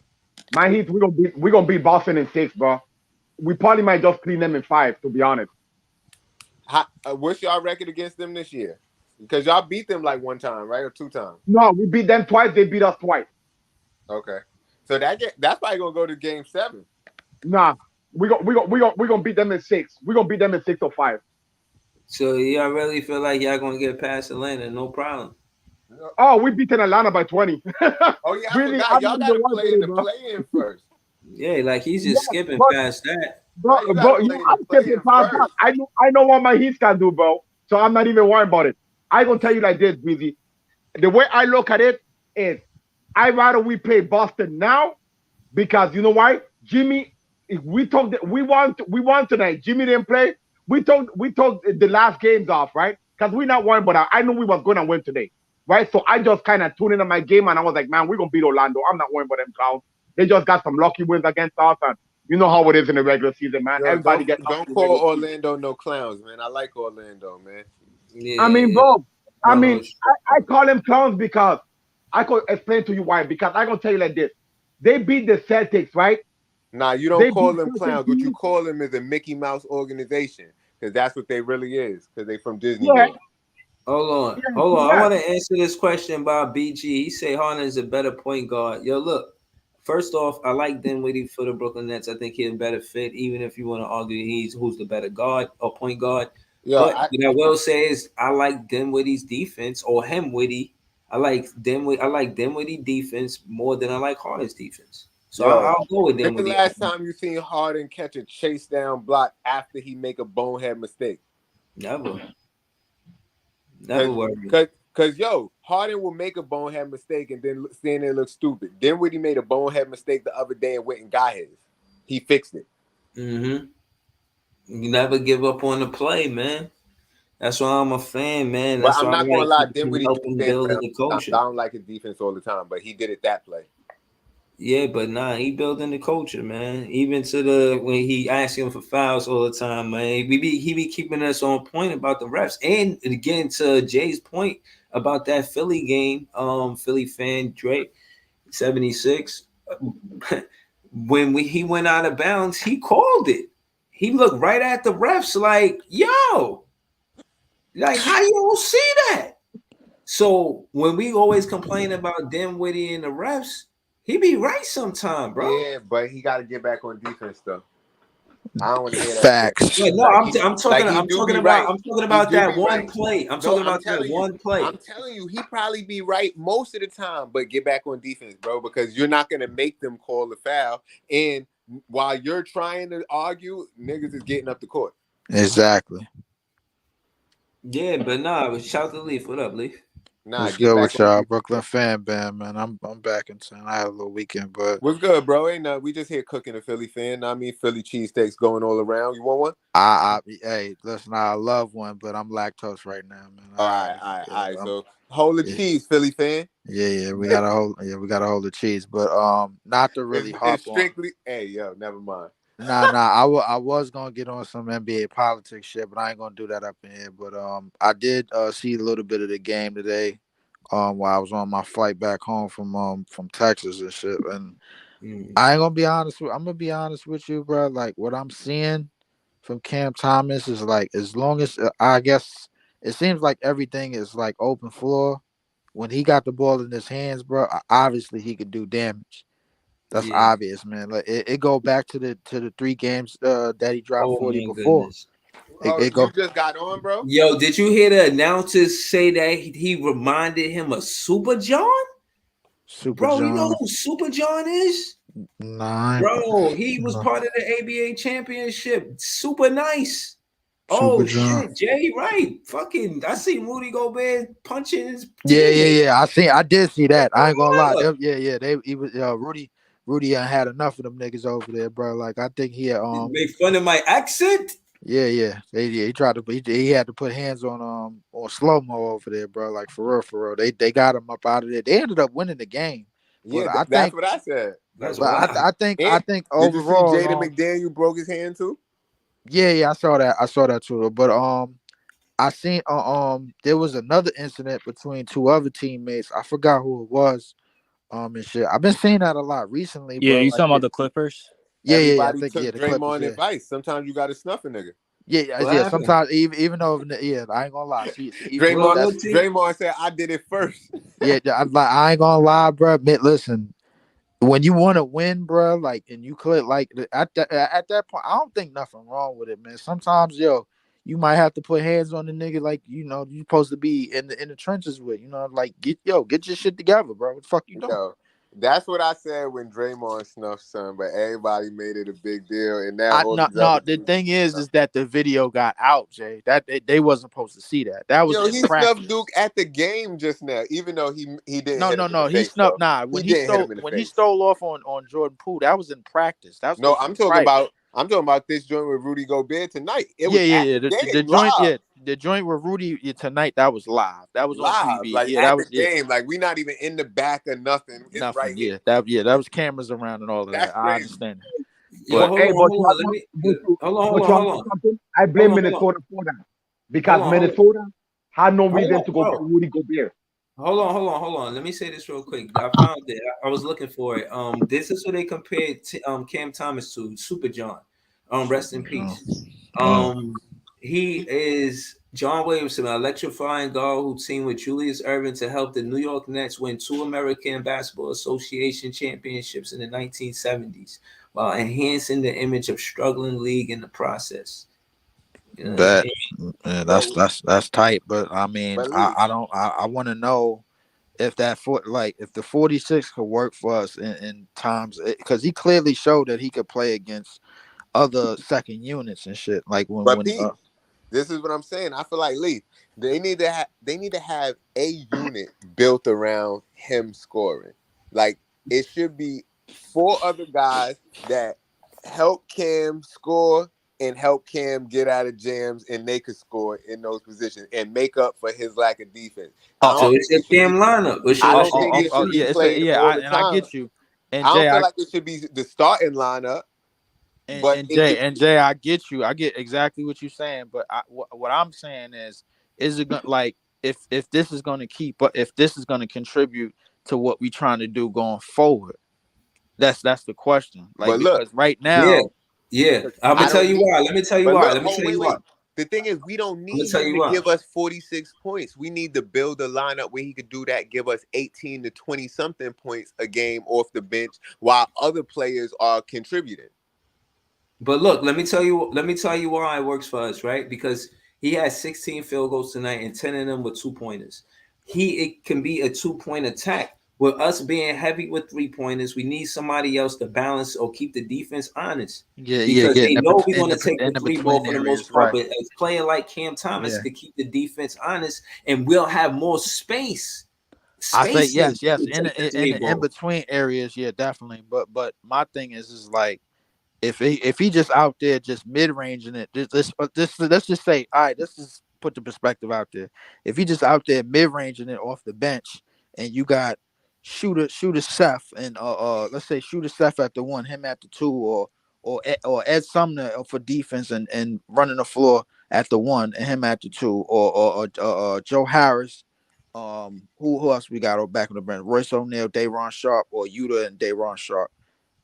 Speaker 6: my Heat, we're gonna beat Boston in 6, bro. We probably might just clean them in 5, to be honest.
Speaker 2: What's y'all record against them this year? Because y'all beat them like 1 time, right? Or 2 times?
Speaker 6: No, we beat them twice. They beat us twice.
Speaker 2: Okay. So that's probably gonna go to game 7.
Speaker 6: Nah. We're gonna beat them in 6. We're gonna beat them in 6 or 5.
Speaker 5: So y'all really feel like y'all gonna get past Atlanta, no problem?
Speaker 6: Oh, we beat Atlanta by 20.
Speaker 2: Oh yeah, really, y'all gotta play in the play-in first.
Speaker 5: Yeah, like he's just skipping past that.
Speaker 6: Bro, I'm skipping past that. I know what my Heat can do, bro. So I'm not even worried about it. I gonna tell you like this, Breezy. The way I look at it is, I'd rather we play Boston now, because you know why? Jimmy if we won tonight. Jimmy didn't play. We took the last games off, right? Because we not won, but I knew we was going to win today, right? So I just kind of tuned into my game and I was like, man, we're gonna beat Orlando. I'm not worrying about them clowns. They just got some lucky wins against us, and you know how it is in the regular season, man.
Speaker 2: Yo,
Speaker 6: Everybody gets.
Speaker 2: don't call Orlando no clowns, man. I like Orlando, man.
Speaker 5: Yeah.
Speaker 6: I mean, bro. I
Speaker 5: No,
Speaker 6: mean, I call them clowns because I could explain to you why. Because I gonna tell you like this: they beat the Celtics, right?
Speaker 2: Nah, you don't call them clowns. What you call them is a Mickey Mouse organization, because that's what they really is. Because they from Disney.
Speaker 6: Yeah.
Speaker 5: Hold on. I want to answer this question by BG. He say Harden is a better point guard. Yo, look. First off, I like Dinwiddie for the Brooklyn Nets. I think he's a better fit, even if you want to argue who's the better guard or point guard.
Speaker 2: Yo,
Speaker 5: but what I will say is I like Dinwiddie's defense or Hemwitty. I like Dinwiddie defense more than I like Harden's defense. So I'll go with Dinwiddie.
Speaker 2: When the last time you seen Harden catch a chase down block after he make a bonehead mistake?
Speaker 5: Never worry.
Speaker 2: Because, yo, Harden will make a bonehead mistake and then stand there and look stupid. Then when he made a bonehead mistake the other day and went and got his, he fixed it.
Speaker 5: Mm-hmm. You never give up on the play, man. That's why I'm a fan, man. That's
Speaker 2: but I'm
Speaker 5: why
Speaker 2: not going to lie. Dinwiddie
Speaker 5: build the culture.
Speaker 2: I don't like his defense all the time, but he did it that play.
Speaker 5: Yeah, but he building the culture, man. Even to when he asks him for fouls all the time, man. He be keeping us on point about the refs. And again, to Jay's point about that Philly game, Philly fan Drake 76. When he went out of bounds, he called it. He looked right at the refs like, yo, like how you don't see that? So when we always complain about Dinwiddie and the refs, he be right sometime, bro.
Speaker 2: Yeah, but he got to get back on defense though. I don't want to hear that.
Speaker 4: Facts.
Speaker 5: Yeah, no, I'm talking about that one play. I'm talking about that one play.
Speaker 2: I'm telling you, he probably be right most of the time, but get back on defense, bro, because you're not gonna make them call the foul. And while you're trying to argue, niggas is getting up the court.
Speaker 4: Exactly.
Speaker 5: Yeah, but shout to Leaf. What up, Leaf?
Speaker 4: What's good with y'all, Brooklyn fan band, man? I'm back in town. I had a little weekend, but
Speaker 2: what's good, bro? Ain't nothing. We just here cooking a Philly fan. I mean, Philly cheesesteaks going all around. You want one?
Speaker 4: Hey, listen, I love one, but I'm lactose right now, man.
Speaker 2: All right. So hold the cheese, Philly fan.
Speaker 4: Yeah, we gotta hold the cheese, but not to really hop
Speaker 2: strictly. Hey, yo, never mind.
Speaker 4: Nah. I was gonna get on some NBA politics shit, but I ain't gonna do that up in here. But I did see a little bit of the game today, while I was on my flight back home from Texas and shit. And I ain't gonna be honest with. I'm gonna be honest with you, bro. Like what I'm seeing from Cam Thomas is like, as long as I guess it seems like everything is like open floor. When he got the ball in his hands, bro, obviously he could do damage. That's obvious, man. Like it go back to the 3 games that he dropped 40 before.
Speaker 2: You just got on, bro.
Speaker 5: Yo, did you hear the announcers say that he reminded him of Super John? Bro, you know who Super John is?
Speaker 4: Nah,
Speaker 5: bro. He was part of the ABA championship. Super nice. Super shit, Jay, right? Fucking, I see Rudy Gobert punching his.
Speaker 4: Yeah. I did see that. I ain't gonna lie. Rudy had enough of them niggas over there, bro. Like I think he had
Speaker 5: make fun of my accent.
Speaker 4: Yeah. He tried to. He had to put hands on slow mo over there, bro. Like for real. They got him up out of there. They ended up winning the game.
Speaker 2: Yeah, that's what I said.
Speaker 4: I think overall,
Speaker 2: did you see Jaden McDaniel broke his hand too?
Speaker 4: Yeah, I saw that too. But I seen there was another incident between 2 other teammates. I forgot who it was. And shit. I've been seeing that a lot recently. Yeah, bro.
Speaker 5: you
Speaker 4: like,
Speaker 5: talking about the Clippers?
Speaker 4: Yeah. I
Speaker 2: think
Speaker 4: took
Speaker 2: Draymond advice. Sometimes you got to snuff a nigga.
Speaker 4: Yeah. Sometimes even though I ain't gonna lie.
Speaker 2: Draymond said I did it first.
Speaker 4: Yeah, I ain't gonna lie, bro. Listen, when you want to win, bro, like, and you click like at that point, I don't think nothing wrong with it, man. Sometimes, you might have to put hands on the nigga, like, you're supposed to be in the trenches with, like, get your shit together, bro. What the fuck you doing?
Speaker 2: That's what I said when Draymond snuffed son, but everybody made it a big deal, and now all these
Speaker 7: No.
Speaker 2: other
Speaker 7: The
Speaker 2: dudes.
Speaker 7: thing is that the video got out, Jay. That they wasn't supposed to see that. That was
Speaker 2: Yo,
Speaker 7: in
Speaker 2: he
Speaker 7: practice.
Speaker 2: snuffed Duke at the game just now, even though he didn't hit him in the
Speaker 7: No. He
Speaker 2: face.
Speaker 7: snubbed.
Speaker 2: Though.
Speaker 7: Nah, when
Speaker 2: He
Speaker 7: he
Speaker 2: didn't hit him in the face.
Speaker 7: stole off on Jordan Poole, that was in practice. That was
Speaker 2: No,
Speaker 7: supposed to be
Speaker 2: I'm talking about this joint with Rudy Gobert tonight. It was
Speaker 7: yeah.
Speaker 2: at the
Speaker 7: The
Speaker 2: game,
Speaker 7: joint,
Speaker 2: live.
Speaker 7: the joint with Rudy tonight, that was live. That was on
Speaker 2: Live,
Speaker 7: TV.
Speaker 2: like
Speaker 7: Yeah,
Speaker 2: at
Speaker 7: that
Speaker 2: the
Speaker 7: was
Speaker 2: game. Like we not even in the back or nothing. It's
Speaker 7: nothing.
Speaker 2: right here.
Speaker 7: That was cameras around and all of
Speaker 2: That's
Speaker 7: that. I
Speaker 2: crazy.
Speaker 7: understand that.
Speaker 5: Yo,
Speaker 7: But
Speaker 5: hold
Speaker 6: Hey,
Speaker 5: on,
Speaker 6: but
Speaker 5: hold on. Let me hold on.
Speaker 6: something? I blame
Speaker 5: Hold on.
Speaker 6: Minnesota for that because
Speaker 5: Hold on.
Speaker 6: Minnesota had no
Speaker 5: Hold
Speaker 6: reason
Speaker 5: on,
Speaker 6: to go
Speaker 5: bro.
Speaker 6: get Rudy Gobert.
Speaker 5: Hold on. Let me say this real quick. I found it. I was looking for it. This is who they compared Cam Thomas to, Super John. Rest in peace. He is John Williamson, an electrifying guard who teamed with Julius Erving to help the New York Nets win 2 American Basketball Association championships in the 1970s, while enhancing the image of struggling league in the process. You know what I mean?
Speaker 7: Yeah, that's tight. But I mean,
Speaker 2: But
Speaker 7: I want to know if if the 46 could work for us in times, because he clearly showed that he could play against other second units and shit. Like
Speaker 2: But Pete, this is what I'm saying. I feel like Lee, they need to have a unit built around him scoring. Like it should be 4 other guys that help Cam score and help Cam get out of jams, and they could score in those positions and make up for his lack of defense.
Speaker 5: So it's your Cam lineup.
Speaker 2: I don't think it should be played all the time.
Speaker 7: I get you. And
Speaker 2: I don't
Speaker 7: Jay,
Speaker 2: feel like it should be the starting lineup.
Speaker 7: And Jay, I get you. I get exactly what you're saying. But what I'm saying is it going like if this is going to if this is going to contribute to what we're trying to do going forward? That's the question. Like,
Speaker 2: but look,
Speaker 7: because right now,
Speaker 5: I'm gonna tell you why. Let me tell you why. Why.
Speaker 2: The thing is, we don't need him to give us 46 points. We need to build a lineup where he could do that, give us 18 to 20 something points a game off the bench while other players are contributing.
Speaker 5: But look, let me tell you why it works for us, right? Because he has 16 field goals tonight and 10 of them were 2-pointers. It can be a 2-point attack. With us being heavy with 3-pointers, we need somebody else to balance or keep the defense honest. Because they know we're going to take the 3 ball for the most part. But a player like Cam Thomas could keep the defense honest, and we'll have more space.
Speaker 7: I say yes, in the in between areas, yeah, definitely. But my thing is like, if he just out there just mid ranging it, let's just say, all right, let's just put the perspective out there. If he just out there mid ranging it off the bench, and you got shooter Seth and let's say shooter Seth at the 1, him at the 2, or Ed Sumner for defense and running the floor at the 1 and him at the 2, or Joe Harris. Who else we got back on the bench? Royce O'Neal, Day'Ron Sharpe, or Yuta and Day'Ron Sharpe.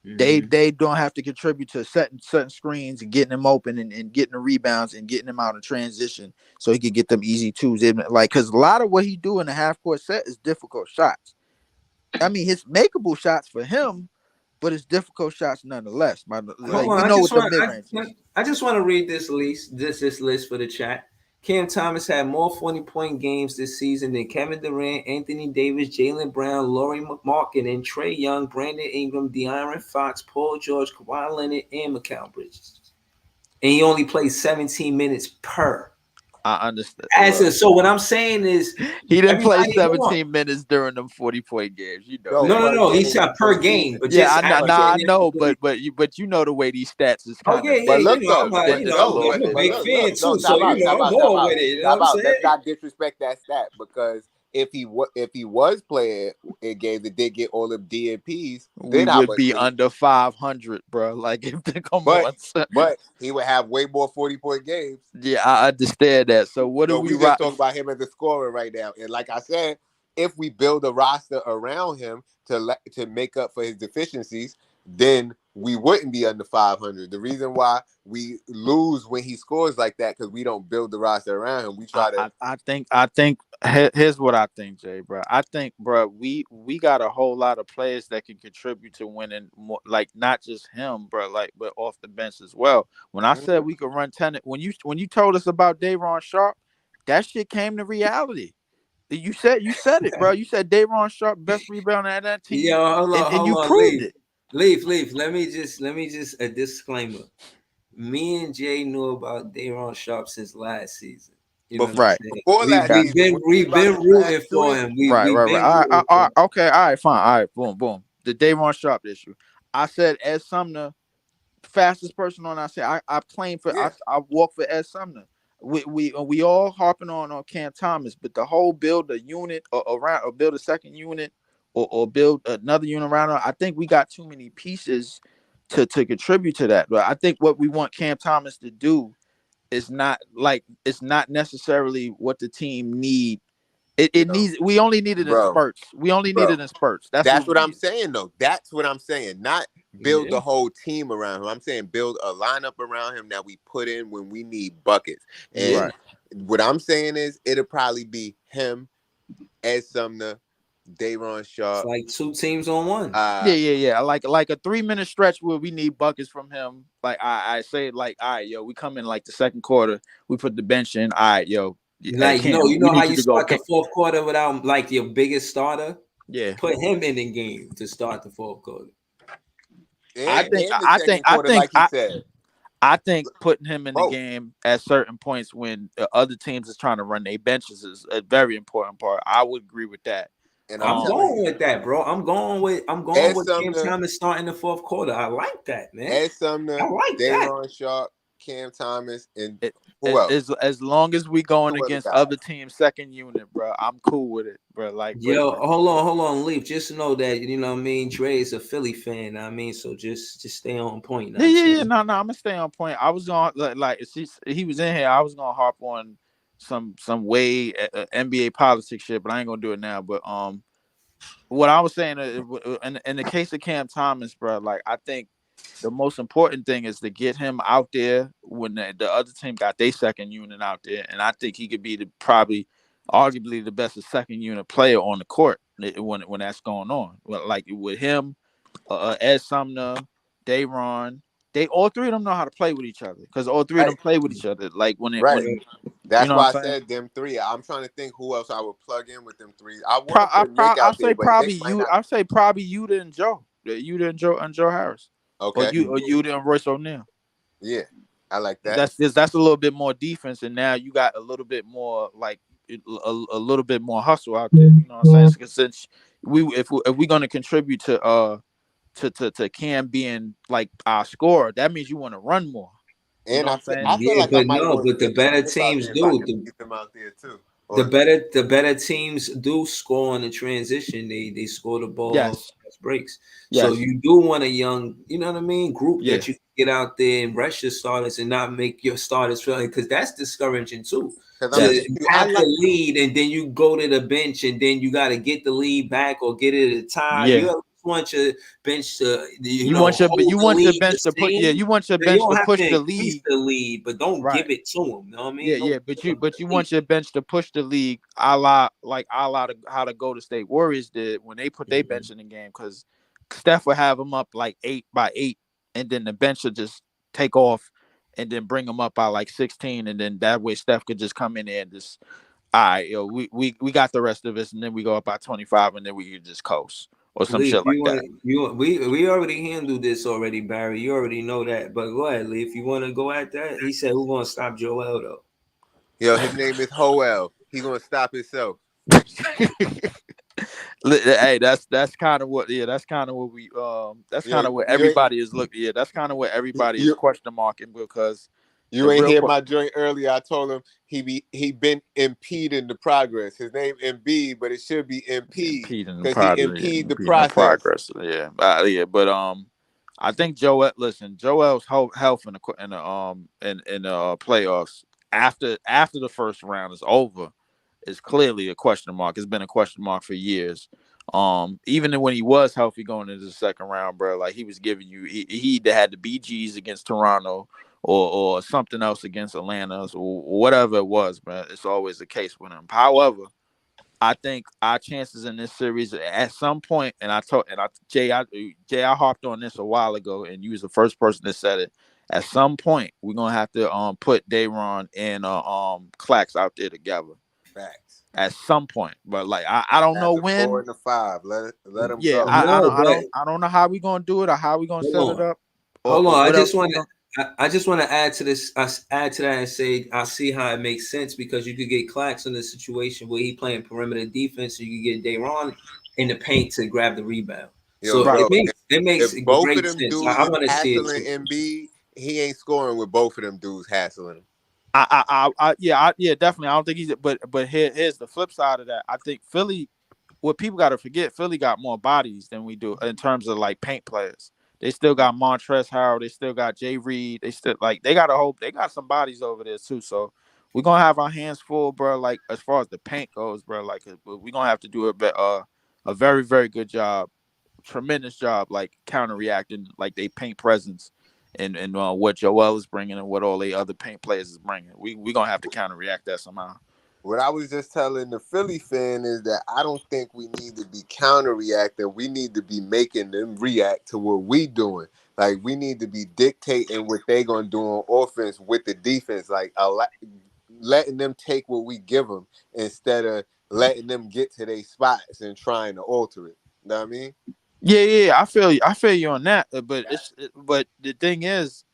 Speaker 7: Mm-hmm. They don't have to contribute to setting screens and getting them open and getting the rebounds and getting them out of transition so he could get them easy 2s. Like, because a lot of what he do in the half court set is difficult shots. I mean, his makeable shots for him, but it's difficult shots nonetheless. I
Speaker 5: just want to read this list for the chat. Cam Thomas had more 40-point games this season than Kevin Durant, Anthony Davis, Jaylen Brown, Lauri Markkanen, Trae Young, Brandon Ingram, De'Aaron Fox, Paul George, Kawhi Leonard, and Mikal Bridges. And he only played 17 minutes per.
Speaker 7: I understand.
Speaker 5: So what I'm saying is
Speaker 7: he didn't play 17 minutes during them 40-point games. You know.
Speaker 5: No. He shot per game. But
Speaker 7: I know, but you know the way these stats is kind of.
Speaker 2: But look,
Speaker 5: I'm a big fan too. So I'm more with it. You know what I'm saying?
Speaker 2: Let's not disrespect that stat, because if he was playing in games that did get all the DNPs,
Speaker 7: we would be under 500, bro. Like, if they come on,
Speaker 2: but he would have way more 40-point games.
Speaker 7: Yeah, I understand that. So what do we
Speaker 2: just talk about him as a scorer right now? And like I said, if we build a roster around him to make up for his deficiencies, then we wouldn't be under 500. The reason why we lose when he scores like that, because we don't build the roster around him. We try to.
Speaker 7: I think. Here's what I think, Jay, bro. I think, bro, we got a whole lot of players that can contribute to winning more, like not just him, bro, like but off the bench as well. When I said we could run 10, when you told us about Day'Ron Sharpe, that shit came to reality. You said it, bro. You said Day'Ron Sharp best rebounder at that team.
Speaker 5: Yo, hold on,
Speaker 7: and you
Speaker 5: hold on,
Speaker 7: proved it.
Speaker 5: Leaf. Let me just a disclaimer. Me and Jay knew about Day'Ron Sharp since last season. You know
Speaker 2: But
Speaker 5: what I'm
Speaker 7: Right.
Speaker 5: saying?
Speaker 2: before last season,
Speaker 5: We've been rooting for him.
Speaker 7: Right.
Speaker 5: We've been
Speaker 7: All
Speaker 5: rooting
Speaker 7: right.
Speaker 5: for him.
Speaker 7: Okay. All right. Fine. All right. Boom. The Day'Ron Sharp issue. I said Ed Sumner, fastest person on. I said I claim for.
Speaker 2: Yeah.
Speaker 7: I walk for Ed Sumner. We all harping on Cam Thomas, but the whole build a unit around, or build a second unit, or build another unit around her. I think we got too many pieces to contribute to that. But I think what we want Cam Thomas to do is not necessarily what the team need. It needs. We only need it in
Speaker 2: Bro.
Speaker 7: spurts. We only need it in spurts.
Speaker 2: That's what I'm
Speaker 7: need.
Speaker 2: saying, though. That's what I'm saying. Not build the whole team around him. I'm saying build a lineup around him that we put in when we need buckets. And what I'm saying is it'll probably be him, Ed Sumner, Day'Ron Sharp.
Speaker 5: It's like 2 teams on 1.
Speaker 7: Yeah. Like a 3-minute stretch where we need buckets from him. Like I say, like, all right, yo, we come in like the second quarter, we put the bench in. All right, yo.
Speaker 5: Like, you know how you start the fourth quarter without like your biggest starter?
Speaker 7: Yeah.
Speaker 5: Put him in the game to start the fourth quarter.
Speaker 7: I think putting him in the game at certain points when other teams is trying to run their benches is a very important part. I would agree with that.
Speaker 2: And
Speaker 5: I'm going with that, bro. I'm going with Cam Thomas starting the fourth quarter. I like that, man.
Speaker 2: Ed Sumner,
Speaker 5: I like
Speaker 2: Day'Ron Sharp, Cam Thomas, and
Speaker 7: as long as we going against other teams' second unit, bro, I'm cool with it, bro. Like,
Speaker 5: yo, hold on, Leaf. Just know that, you know what I mean, Dre is a Philly fan. I mean, so just stay on point.
Speaker 7: Yeah. No, I'm gonna stay on point. I was on like he was in here. I was gonna harp on some way NBA politics shit, but I ain't gonna do it now. But what I was saying in the case of Cam Thomas, bro, like I think the most important thing is to get him out there when the other team got their second unit out there, and I think he could be arguably the best second unit player on the court when that's going on. Like with him, Ed Sumner, Day'Ron, all 3 of them know how to play with each other because all 3 of them play with each other. Like
Speaker 2: that's why I said them 3. I'm trying to think who else I would plug in with them 3. I'll say
Speaker 7: probably Yuta and Joe. Yuta and Joe Harris.
Speaker 2: Okay.
Speaker 7: Or Yuta and Royce O'Neal.
Speaker 2: Yeah, I like that.
Speaker 7: That's a little bit more defense, and now you got a little bit more like a little bit more hustle out there. You know what I'm saying? Since if we're gonna contribute to Cam being like our scorer, that means you want to run more.
Speaker 2: And
Speaker 7: I feel
Speaker 5: like but the better teams do. The better teams do score on the transition. They score the ball off breaks. Yes. So you do want a young, you know what I mean, group that you can get out there and rush your starters and not make your starters feel like, because that's discouraging too. You have the lead and then you go to the bench and then you got to get the lead back or get it at a tie.
Speaker 7: Yeah.
Speaker 5: You want your bench to
Speaker 7: you want your bench to push the
Speaker 5: lead, but don't give it to them. You know what I mean?
Speaker 7: Yeah, but you want your bench to push the league, a la how the Golden State Warriors did when they put their bench in the game, because Steph would have them up like 8 by 8, and then the bench would just take off and then bring them up by like 16, and then that way Steph could just come in there and just, all right, yo, we got the rest of us, and then we go up by 25, and then we could just coast. Or some shit like that.
Speaker 5: We already handled this already, Barry. You already know that. But go ahead, Lee. If you want to go at that, he said, "Who's gonna stop Joel though?"
Speaker 2: Yo, his name is Hoel. He gonna stop himself.
Speaker 7: Hey, that's kind of what. Yeah, that's kind of what we. That's kind of what everybody is looking. Yeah, that's kind of what everybody is question marking, because.
Speaker 2: You ain't hear my joint earlier. I told him he been impeding the progress. His name Embiid, but it should be impede because he impede the progress.
Speaker 7: Yeah, but I think Joel's health in the playoffs after the first round is over is clearly a question mark. It's been a question mark for years. Even when he was healthy going into the second round, bro, like he was giving you, he either had the BGs against Toronto or something else against Atlanta or whatever it was, man. It's always the case with him. However, I think our chances in this series at some point, Jay, I harped on this a while ago, and you was the first person that said it. At some point, we're gonna have to put Day'Ron and Clax out there together.
Speaker 2: Facts.
Speaker 7: at some point. But like I don't know
Speaker 2: After 4
Speaker 7: when.
Speaker 2: and the 5, let him
Speaker 7: Yeah,
Speaker 2: go.
Speaker 5: No, but
Speaker 7: I don't know how we gonna do it or how we gonna set
Speaker 5: hold
Speaker 7: it
Speaker 5: on.
Speaker 7: up.
Speaker 5: Hold on.
Speaker 7: What else?
Speaker 5: I just want to add to this. Add to that and say I see how it makes sense because you could get Clax in a situation where he playing perimeter defense, so you could get Dayron in the paint to grab the rebound.
Speaker 2: Yo,
Speaker 5: So
Speaker 7: Right.
Speaker 2: bro,
Speaker 5: it makes
Speaker 2: if both of
Speaker 5: great
Speaker 2: them
Speaker 5: sense.
Speaker 2: dudes
Speaker 5: I
Speaker 2: is
Speaker 5: want to see it
Speaker 2: hassling
Speaker 5: too.
Speaker 2: Embiid, he ain't scoring with both of them dudes hassling him.
Speaker 7: Yeah, definitely. I don't think he's. But here's the flip side of that. I think Philly. What people got to forget, Philly got more bodies than we do in terms of like paint players. They still got Montrezl Harrell. They still got Jay Reed. They still they got some bodies over there too. So we're gonna have our hands full, bro. Like as far as the paint goes, bro. Like we're gonna have to do a very very good job, tremendous job, like counter reacting, like they paint presence and what Joel is bringing and what all the other paint players is bringing. We gonna have to counter react that somehow.
Speaker 2: What I was just telling the Philly fan is that I don't think we need to be counter reacting. We need to be making them react to what we doing. Like we need to be dictating what they gonna do on offense with the defense. Like letting them take what we give them instead of letting them get to their spots and trying to alter it. You know what I mean?
Speaker 7: Yeah. I feel you on that. But the thing is,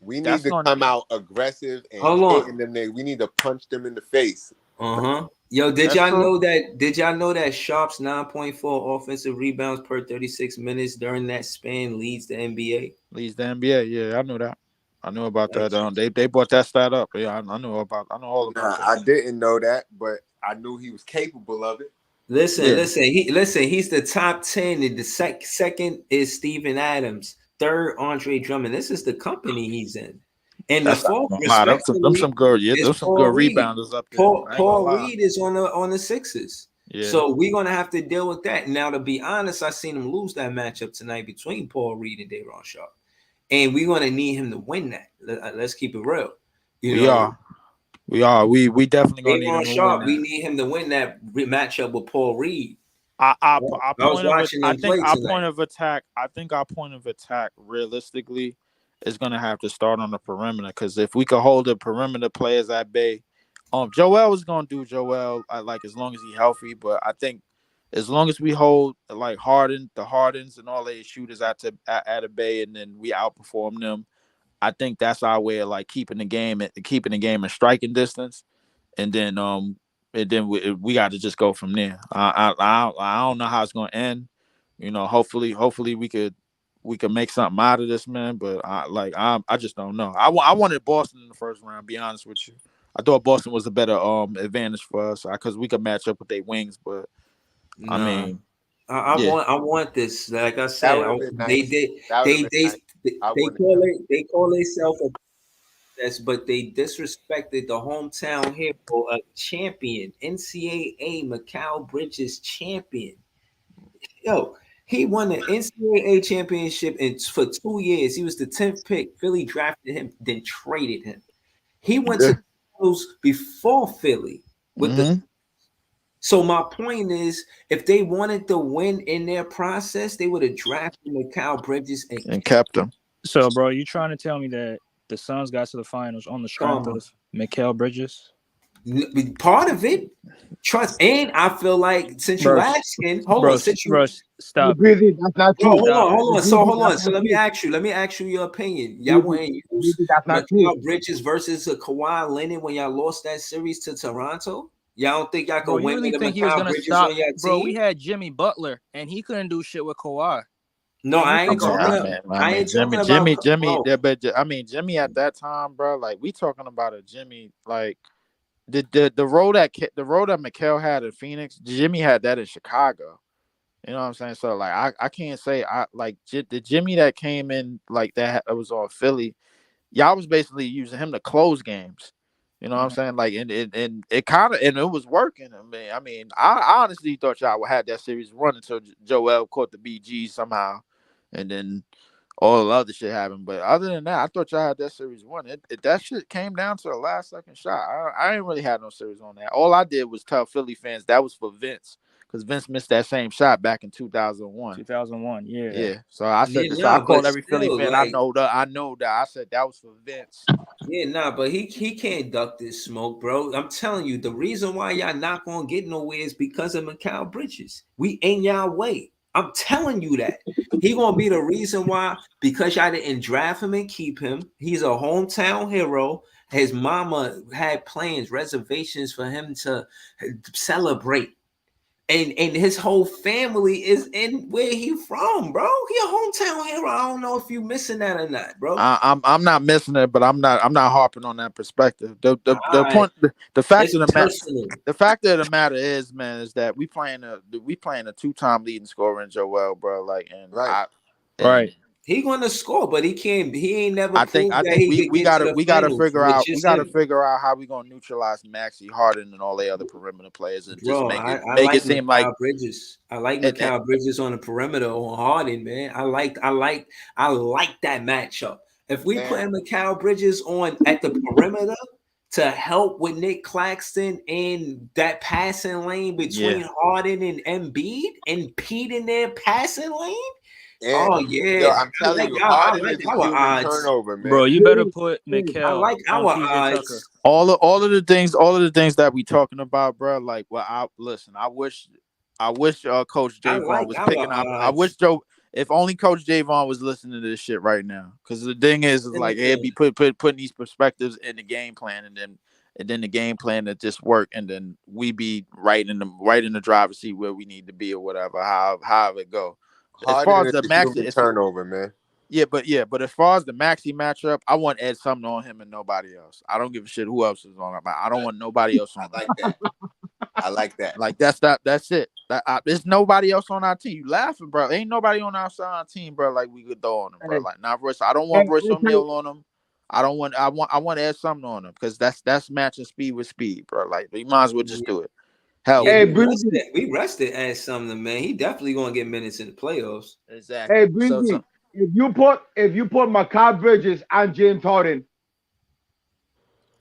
Speaker 2: We need
Speaker 7: that's
Speaker 2: to
Speaker 7: going.
Speaker 2: come out aggressive and
Speaker 5: Hold on.
Speaker 2: hitting them. We need to punch them in the face.
Speaker 5: Yo, did
Speaker 7: That's
Speaker 5: y'all
Speaker 7: true.
Speaker 5: know that? Did y'all know that Sharp's 9.4 offensive rebounds per 36 minutes during that span leads the NBA?
Speaker 7: Leads the NBA. Yeah, I knew that. I knew about that. They brought that stat up. Yeah, I know all about
Speaker 2: Nah,
Speaker 7: that.
Speaker 2: I didn't know that, but I knew he was capable of it.
Speaker 5: Listen.
Speaker 7: Yeah.
Speaker 5: He's the top 10. The second is Steven Adams. Third, Andre Drummond. This is the company he's in. And the
Speaker 7: That's not
Speaker 5: fourth,
Speaker 7: gonna lie. Them
Speaker 5: respectively,
Speaker 7: some good. Yeah,
Speaker 5: is
Speaker 7: those some
Speaker 5: Paul
Speaker 7: good
Speaker 5: Reed.
Speaker 7: rebounders up there. I ain't gonna
Speaker 5: Paul
Speaker 7: lie.
Speaker 5: Reed is on the Sixers.
Speaker 7: Yeah.
Speaker 5: So we're gonna have to deal with that. Now, to be honest, I seen him lose that matchup tonight between Paul Reed and Day'Ron Sharpe, and we're gonna need him to win that. Let's keep it real.
Speaker 7: We are. We definitely gonna need him
Speaker 5: Day'Ron
Speaker 7: to
Speaker 5: Sharpe,
Speaker 7: win
Speaker 5: we
Speaker 7: that.
Speaker 5: need him to win that matchup with Paul Reed.
Speaker 7: I
Speaker 5: was watching him play
Speaker 7: our
Speaker 5: tonight.
Speaker 7: point of attack. I think our point of attack, realistically, is gonna have to start on the perimeter. Because if we could hold the perimeter players at bay, Joel is gonna do Joel. Like as long as he's healthy. But I think as long as we hold like Hardens and all their shooters at a bay, and then we outperform them, I think that's our way of like keeping the game in striking distance. And then we got to just go from there. I don't know how it's gonna end. You know, hopefully we could make something out of this, man. But I just don't know. I wanted Boston in the first round. Be honest with you, I thought Boston was a better advantage for us because we could match up with their wings. But I mean,
Speaker 5: I want this. Like I said, they call themselves a but they disrespected the hometown hero, a champion, NCAA Mikal Bridges champion. Yo, he won the NCAA championship for 2 years. He was the 10th pick. Philly drafted him, then traded him. He went to the finals before Philly with the. So my point is, if they wanted to win in their process, they would have drafted Mikal Bridges
Speaker 7: and kept him.
Speaker 4: So, bro, you trying to tell me that the Suns got to the finals on the strength of Mikal Bridges?
Speaker 5: Part of it, trust, and I feel like since you asking, hold on,
Speaker 6: stop. That's not true.
Speaker 5: Hold on. So let me ask you your opinion. Y'all want to use Mikal Bridges versus a Kawhi Leonard when y'all lost that series to Toronto? Y'all don't think y'all could win with Mikal Bridges on your team?
Speaker 4: Bro, we had Jimmy Butler, and he couldn't do shit with Kawhi.
Speaker 5: No, I ain't talking about
Speaker 7: Jimmy at that time, bro. Like we talking about a Jimmy, like the role that Mikal had in Phoenix, Jimmy had that in Chicago. You know what I'm saying? So like I can't say the Jimmy that came in like that was on Philly. Y'all was basically using him to close games. You know what I'm saying? Like and it kind of it was working. I honestly thought y'all had that series run until Joel caught the BG somehow. And then all the other shit happened. But other than that, I thought y'all had that series won. That shit came down to the last second shot. I ain't really had no series on that. All I did was tell Philly fans that was for Vince. because Vince missed that same shot back in 2001.
Speaker 4: 2001, yeah.
Speaker 7: Yeah. So I said,
Speaker 5: Yeah,
Speaker 7: so I
Speaker 5: nah,
Speaker 7: called
Speaker 5: but
Speaker 7: every Philly
Speaker 5: still,
Speaker 7: fan.
Speaker 5: like,
Speaker 7: I know that. I said that was for Vince.
Speaker 5: yeah, nah, but he can't duck this smoke, bro. I'm telling you, the reason why y'all not gonna get nowhere is because of Mikal Bridges. We ain't y'all way. I'm telling you that. He gonna be the reason why, because y'all didn't draft him and keep him. He's a hometown hero. His mama had plans, reservations for him to celebrate. And his whole family is in where he from, bro. He a hometown hero. I don't know if you missing that or not, bro.
Speaker 7: I'm not missing it, but I'm not harping on that perspective. The point, the fact of the matter, the fact of the matter is, man, is that we playing a 2-time leading scorer in Joel, bro. Like, and
Speaker 4: Right.
Speaker 5: He gonna score, but he can't. He ain't never.
Speaker 7: I think we gotta figure out how we gonna neutralize Maxey, Harden, and all the other perimeter players, and just make it seem like
Speaker 5: Bridges. I like Mikal Bridges on the perimeter on Harden, man. I like that matchup. If we put Mikal Bridges on at the perimeter to help with Nick Claxton in that passing lane between Harden and Embiid, and Pete in their passing lane.
Speaker 2: And,
Speaker 5: oh yeah,
Speaker 2: yo, I'm telling you, Harden is a human turnover, man.
Speaker 4: Bro, you better put Mikal.
Speaker 5: I like our
Speaker 4: odds.
Speaker 7: All of the things that we talking about, bro. Like, well, I wish Coach Javon was picking up. I wish if only Coach Javon was listening to this shit right now. Because the thing is like, he'd be putting these perspectives in the game plan, and then the game plan that just work, and then we be right in the driver's seat where we need to be or whatever. However it go. As far as the Maxey
Speaker 2: turnover, man.
Speaker 7: But as far as the Maxey matchup, I want Ed Sumner on him and nobody else. I don't give a shit who else is on him. I don't want nobody else on him.
Speaker 2: I like that. I like that.
Speaker 7: Like that's it. There's nobody else on our team. You laughing, bro? Ain't nobody on our team, bro. Like we could throw on him, bro. Like not Royce. I don't want Royce O'Neal on him. I want Ed Sumner on him because that's matching speed with speed, bro. Like we might as well just do it. Hell,
Speaker 5: we rested Ed Sumner, man. He definitely gonna get minutes in the playoffs.
Speaker 7: Exactly.
Speaker 6: Hey, Breezy, if you put Mikal Bridges and James Harden,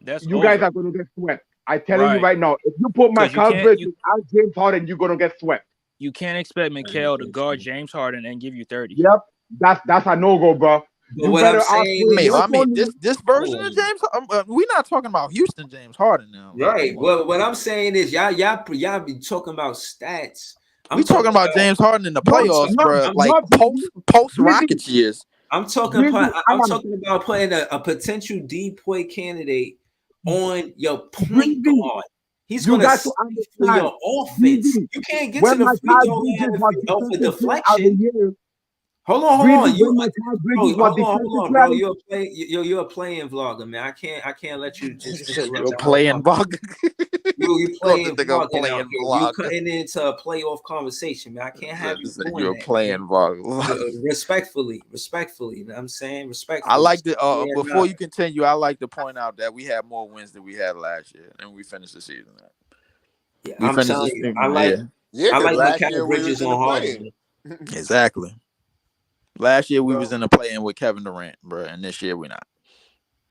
Speaker 6: you guys are gonna get swept. I'm telling you right now. If you put Mikal Bridges and James Harden, you're gonna get swept.
Speaker 4: You can't expect Mikal to guard James Harden and give you 30.
Speaker 6: Yep, that's a no-go, bro. You better
Speaker 7: this version of James. We're not talking about Houston James Harden now,
Speaker 5: right? Well, what I'm saying is, y'all be talking about stats.
Speaker 7: We talking about James Harden in the playoffs, bro. Like post Rockets years.
Speaker 5: I'm talking about putting a potential DPOY candidate on your point guard. He's going to for your offense. You can't get to the free throw line with deflection. Hold on. You're a playing vlogger, man. I can't let you just
Speaker 7: you're playing vlogger.
Speaker 5: You playing vlogger. You cutting into a playoff conversation, man. I can't have you doing
Speaker 7: you're
Speaker 5: that.
Speaker 7: Playing vlogger.
Speaker 5: Respectfully. You know what I'm saying? Respectfully.
Speaker 7: I like to before you continue, I like to point out that we had more wins than we had last year, and we finished the season.
Speaker 5: Yeah, I'm telling you, I like Mikal Bridges on Harden.
Speaker 7: Exactly. Last year we was in the play-in with Kevin Durant, bro, and this year we're not.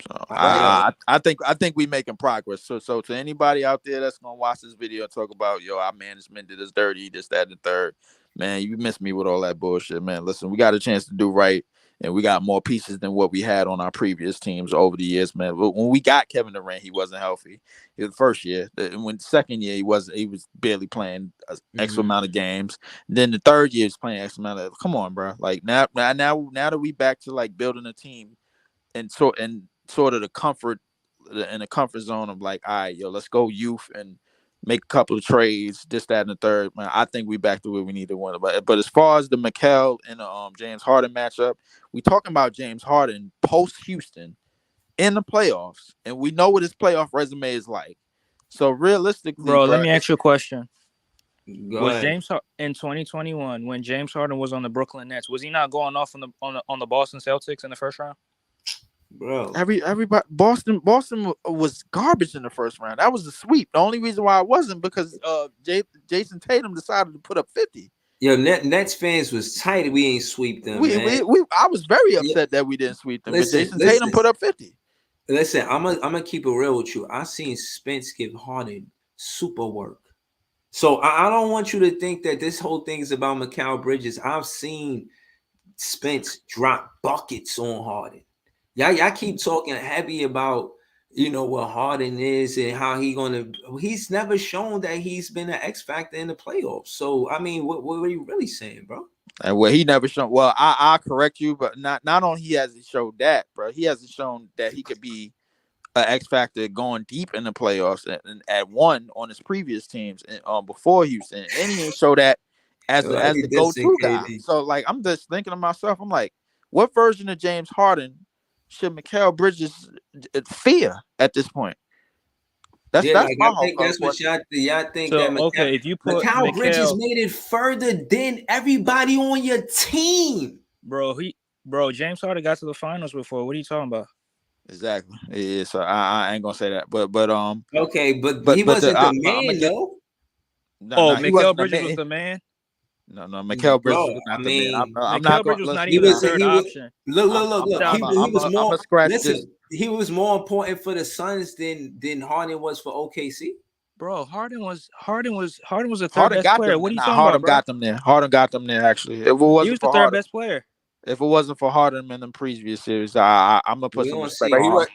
Speaker 7: So I think we making progress. So to anybody out there that's gonna watch this video and talk about our management did us dirty, this, that, and the third, man, you missed me with all that bullshit, man. Listen, we got a chance to do right, and we got more pieces than what we had on our previous teams over the years, man. When we got Kevin Durant, he wasn't healthy. The first year, when second year he was barely playing X amount of games. Then the third year he's playing X amount of. Come on, bro. Like now that we back to like building a team and sort of the comfort zone of like, all right, let's go youth and make a couple of trades, this, that, and the third. Man, I think we back to where we need to win. But as far as the Mikal and the James Harden matchup, we talking about James Harden post Houston in the playoffs, and we know what his playoff resume is like. So realistically,
Speaker 4: bro, let me ask you a question.
Speaker 5: Was
Speaker 4: James in 2021 when James Harden was on the Brooklyn Nets, was he not going off on the Boston Celtics in the first round?
Speaker 5: Bro,
Speaker 7: everybody, Boston was garbage in the first round. That was the sweep. The only reason why it wasn't because Jason Tatum decided to put up 50.
Speaker 5: Yo, Nets fans was tight. We ain't sweep them.
Speaker 7: I was very upset that we didn't sweep them. But Jason Tatum put up 50.
Speaker 5: Listen, I'm gonna keep it real with you. I seen Spence give Harden super work. So I don't want you to think that this whole thing is about Mikal Bridges. I've seen Spence drop buckets on Harden. Y'all keep talking heavy about, you know, what Harden is and how he's never shown that he's been an X factor in the playoffs. So I mean, what are you really saying, bro?
Speaker 7: And well, he never shown. Well, I correct you, but not only he hasn't showed that, bro. He hasn't shown that he could be an X factor going deep in the playoffs and at one on his previous teams and before Houston, and he didn't show that as the go-to guy. So like, I'm just thinking to myself, I'm like, what version of James Harden should Mikal Bridges fear at this point? That's my whole
Speaker 5: that's what y'all think.
Speaker 4: So,
Speaker 5: that
Speaker 4: okay, if you put
Speaker 5: Mikal Bridges made it further than everybody on your team,
Speaker 4: bro. James Harden got to the finals before. What are you talking about?
Speaker 7: Exactly. Yeah, so I ain't gonna say that, but
Speaker 5: okay, but he wasn't the man though.
Speaker 4: Mikal Bridges was the man.
Speaker 7: No, Mikal Bridges was not the man. I'm not
Speaker 4: Bridges was not even the third option.
Speaker 5: Look. He was more important for the Suns than Harden was for OKC.
Speaker 4: Bro, Harden was the third best player. What are you talking
Speaker 7: Harden
Speaker 4: about?
Speaker 7: Harden got them there actually. If it wasn't
Speaker 4: he was the third best player.
Speaker 7: If it wasn't for Harden in the previous series, I'm gonna put some respect on Harden.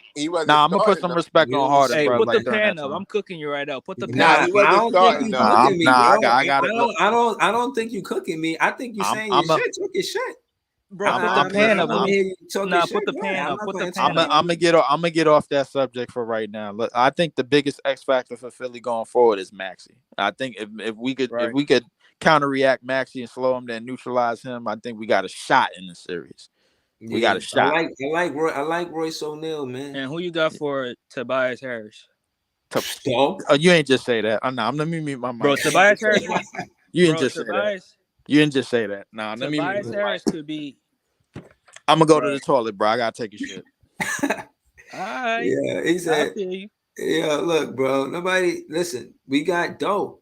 Speaker 7: I'm gonna put some respect on Harden.
Speaker 4: Hey,
Speaker 7: bro,
Speaker 4: put
Speaker 7: like
Speaker 4: the pan up. I'm cooking you right now. Put the pan
Speaker 5: up. I don't think you cooking me. I think you saying your shit. Talk your shit.
Speaker 4: Bro, put the pan up. Put the pan up. Put the pan up.
Speaker 7: I'm gonna get off that subject for right now. Look, I think the biggest X factor for Philly going forward is Maxey. I think if we could counter-react Maxey and slow him, then neutralize him, I think we got a shot in the series. We got a shot.
Speaker 5: I like Royce O'Neal, man.
Speaker 4: And who you got for Tobias Harris?
Speaker 7: You ain't just say that. Let me mute my mic.
Speaker 4: Bro, Tobias Harris.
Speaker 7: You didn't just say that. You didn't just say that. Nah, let me.
Speaker 4: Tobias Harris could be.
Speaker 7: I'm gonna go to the toilet, bro. I gotta take a shit.
Speaker 4: All right.
Speaker 5: Yeah, he said. Yeah, look, bro. Listen. We got Doe.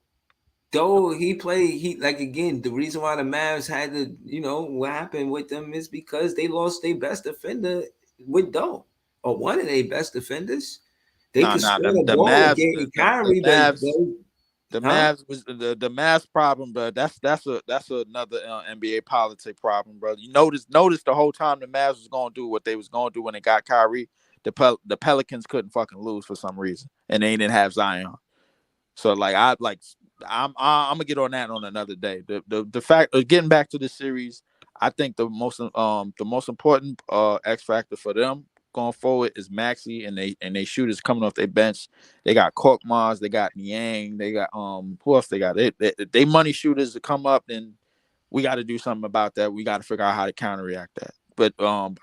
Speaker 5: He played. Again. The reason why the Mavs had to, what happened with them is because they lost their best defender with Doe, or one of their best defenders. They could score the ball against Kyrie.
Speaker 7: The Mavs was the Mavs problem, but that's another NBA politic problem, bro. You notice the whole time the Mavs was gonna do what they was gonna do when they got Kyrie. The Pelicans couldn't fucking lose for some reason, and they didn't have Zion. So I'm gonna get on that on another day. The fact of getting back to the series, I think the most important X factor for them going forward is Maxey and they shooters coming off their bench. They got Korkmaz, they got Niang, they got who else they got? They money shooters to come up, and we got to do something about that. We got to figure out how to counteract that. But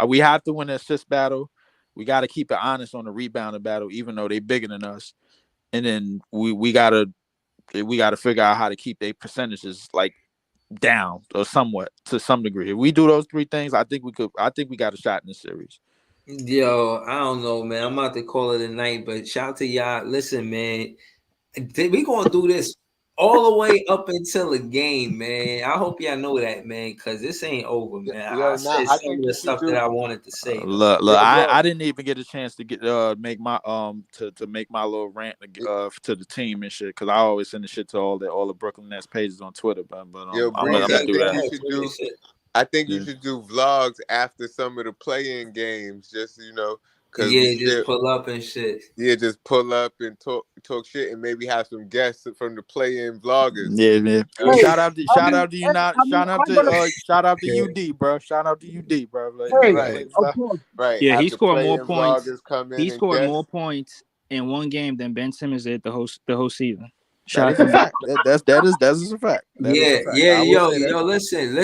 Speaker 7: we have to win the assist battle. We got to keep it honest on the rebounding battle, even though they bigger than us. And then we gotta figure out how to keep their percentages like down or somewhat to some degree. If we do those three things, I think we got a shot in the series.
Speaker 5: Yo, I don't know, man. I'm about to call it a night, but shout out to y'all. Listen, man, we gonna do this all the way up until the game, man. I hope y'all know that, man, because this ain't over, man. I said some of the stuff that I wanted to say.
Speaker 7: Look, I didn't even get a chance to get make my to make my little rant to the team and shit, because I always send the shit to all the Brooklyn Nets pages on Twitter, but I'm gonna do that.
Speaker 2: I think you should do vlogs after some of the play-in games, just
Speaker 5: just pull up and shit.
Speaker 2: Yeah, just pull up and talk shit, and maybe have some guests from the play-in vloggers.
Speaker 7: Yeah, man. Shout out to UD, bro. Shout out to UD, bro.
Speaker 2: Right.
Speaker 4: Yeah, he scored more points. He scored more points in one game than Ben Simmons did the whole season.
Speaker 7: That's a fact. That's a fact.
Speaker 5: Yo, listen.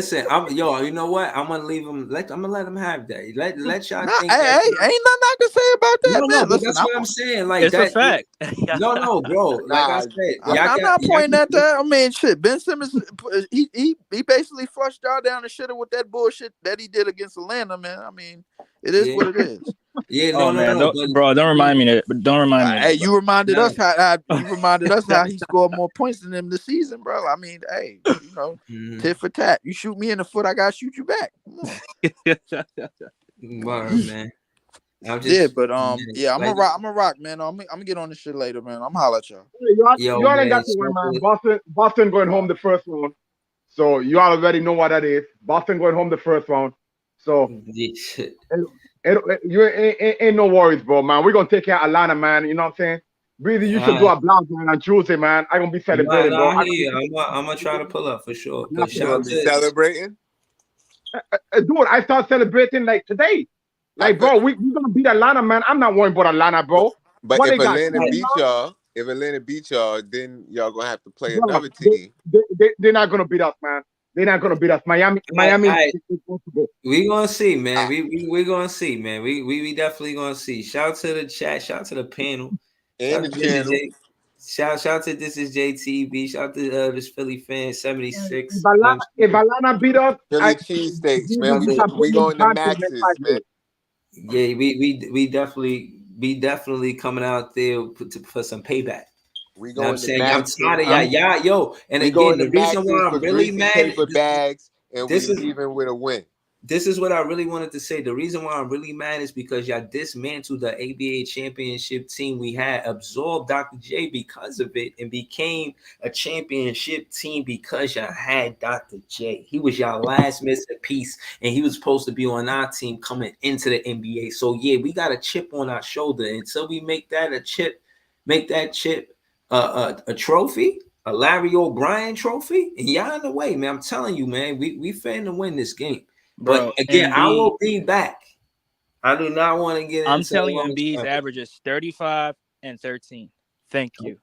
Speaker 5: You know what? I'm gonna leave him. I'm gonna let him have that. Let y'all think.
Speaker 7: Hey, ain't nothing I can say about that.
Speaker 5: No, but that's what I'm saying. Like
Speaker 4: it's a fact.
Speaker 5: No, bro. Like I said,
Speaker 7: I'm not pointing at that. I mean, shit. Ben Simmons, he basically flushed y'all down the shitter with that bullshit that he did against Atlanta, man. I mean, it is what it is.
Speaker 5: Yeah,
Speaker 4: bro. Don't remind me that. Don't remind me.
Speaker 7: Hey, you reminded us how he scored more points than him this season, bro. I mean, hey, tit for tat. You shoot me in the foot, I gotta shoot you back.
Speaker 5: Word, man. I'm just
Speaker 7: Yeah, but yeah, I'm
Speaker 5: like,
Speaker 7: gonna rock, man. I'm gonna get on this shit later, man. I'm holla at y'all.
Speaker 5: yo,
Speaker 6: You all ain't
Speaker 5: man,
Speaker 6: got to worry, man. Boston going home the first round. So you all already know what that is. Boston going home the first round. So you ain't no worries, bro, man. We're gonna take care of Atlanta, man. You know what I'm saying? Breezy, you should do a blog, man, on Tuesday, man. I'm gonna be celebrating, bro.
Speaker 5: I'm gonna try to pull up for sure. But
Speaker 2: You gonna be celebrating?
Speaker 6: Dude, I start celebrating like today. Like, bro, we're gonna beat Atlanta, man. I'm not worried about Atlanta, bro.
Speaker 2: But
Speaker 6: what
Speaker 2: if
Speaker 6: they got?
Speaker 2: Atlanta beat y'all, then y'all gonna have to play another team.
Speaker 6: They're not gonna beat us, man. They're not gonna beat us. Miami.
Speaker 5: We gonna see, man. We gonna see, man. We definitely gonna see. Shout out to the chat. Shout out to the panel.
Speaker 2: And the channel.
Speaker 5: Shout out to This Is JTB. Shout out to this Philly fan 76.
Speaker 6: If Atlanta beat us,
Speaker 2: Philly cheesesteaks, man. We going to Max's, man.
Speaker 5: Yeah, we definitely coming out there for some payback.
Speaker 2: We going to
Speaker 5: Max's. I'm tired of y'all, yo. And again, the reason why I'm really mad
Speaker 2: paper bags, and we leaving with a win.
Speaker 5: This is what I really wanted to say. The reason why I'm really mad is because y'all dismantled the ABA championship team we had, absorbed Dr. J because of it, and became a championship team because y'all had Dr. J. He was y'all last missing piece, and he was supposed to be on our team coming into the NBA. So yeah, we got a chip on our shoulder. Until we make that chip a trophy, a Larry O'Brien trophy, and y'all in the way, man. I'm telling you, man, we finna win this game. But again, I will be back. I do not want to get.
Speaker 4: I'm telling you, Embiid's average is 35 and 13. Thank you.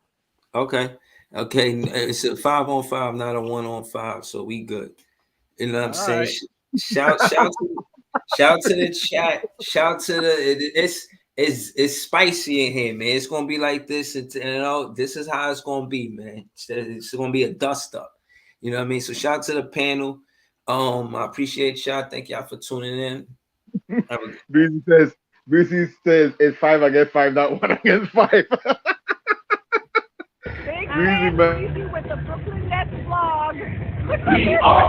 Speaker 5: Okay. It's a 5-on-5, not a 1-on-5, so we good. You know what I'm saying? Right. Shout to the chat. Shout to the it's spicy in here, man. It's gonna be like this, and you know, this is how it's gonna be, man. It's gonna be a dust up. You know what I mean? So shout out to the panel. I appreciate y'all. Thank y'all for tuning in.
Speaker 6: BC says it's 5 against 5, not 1 against 5.
Speaker 8: Big man with the Brooklyn Nets vlog.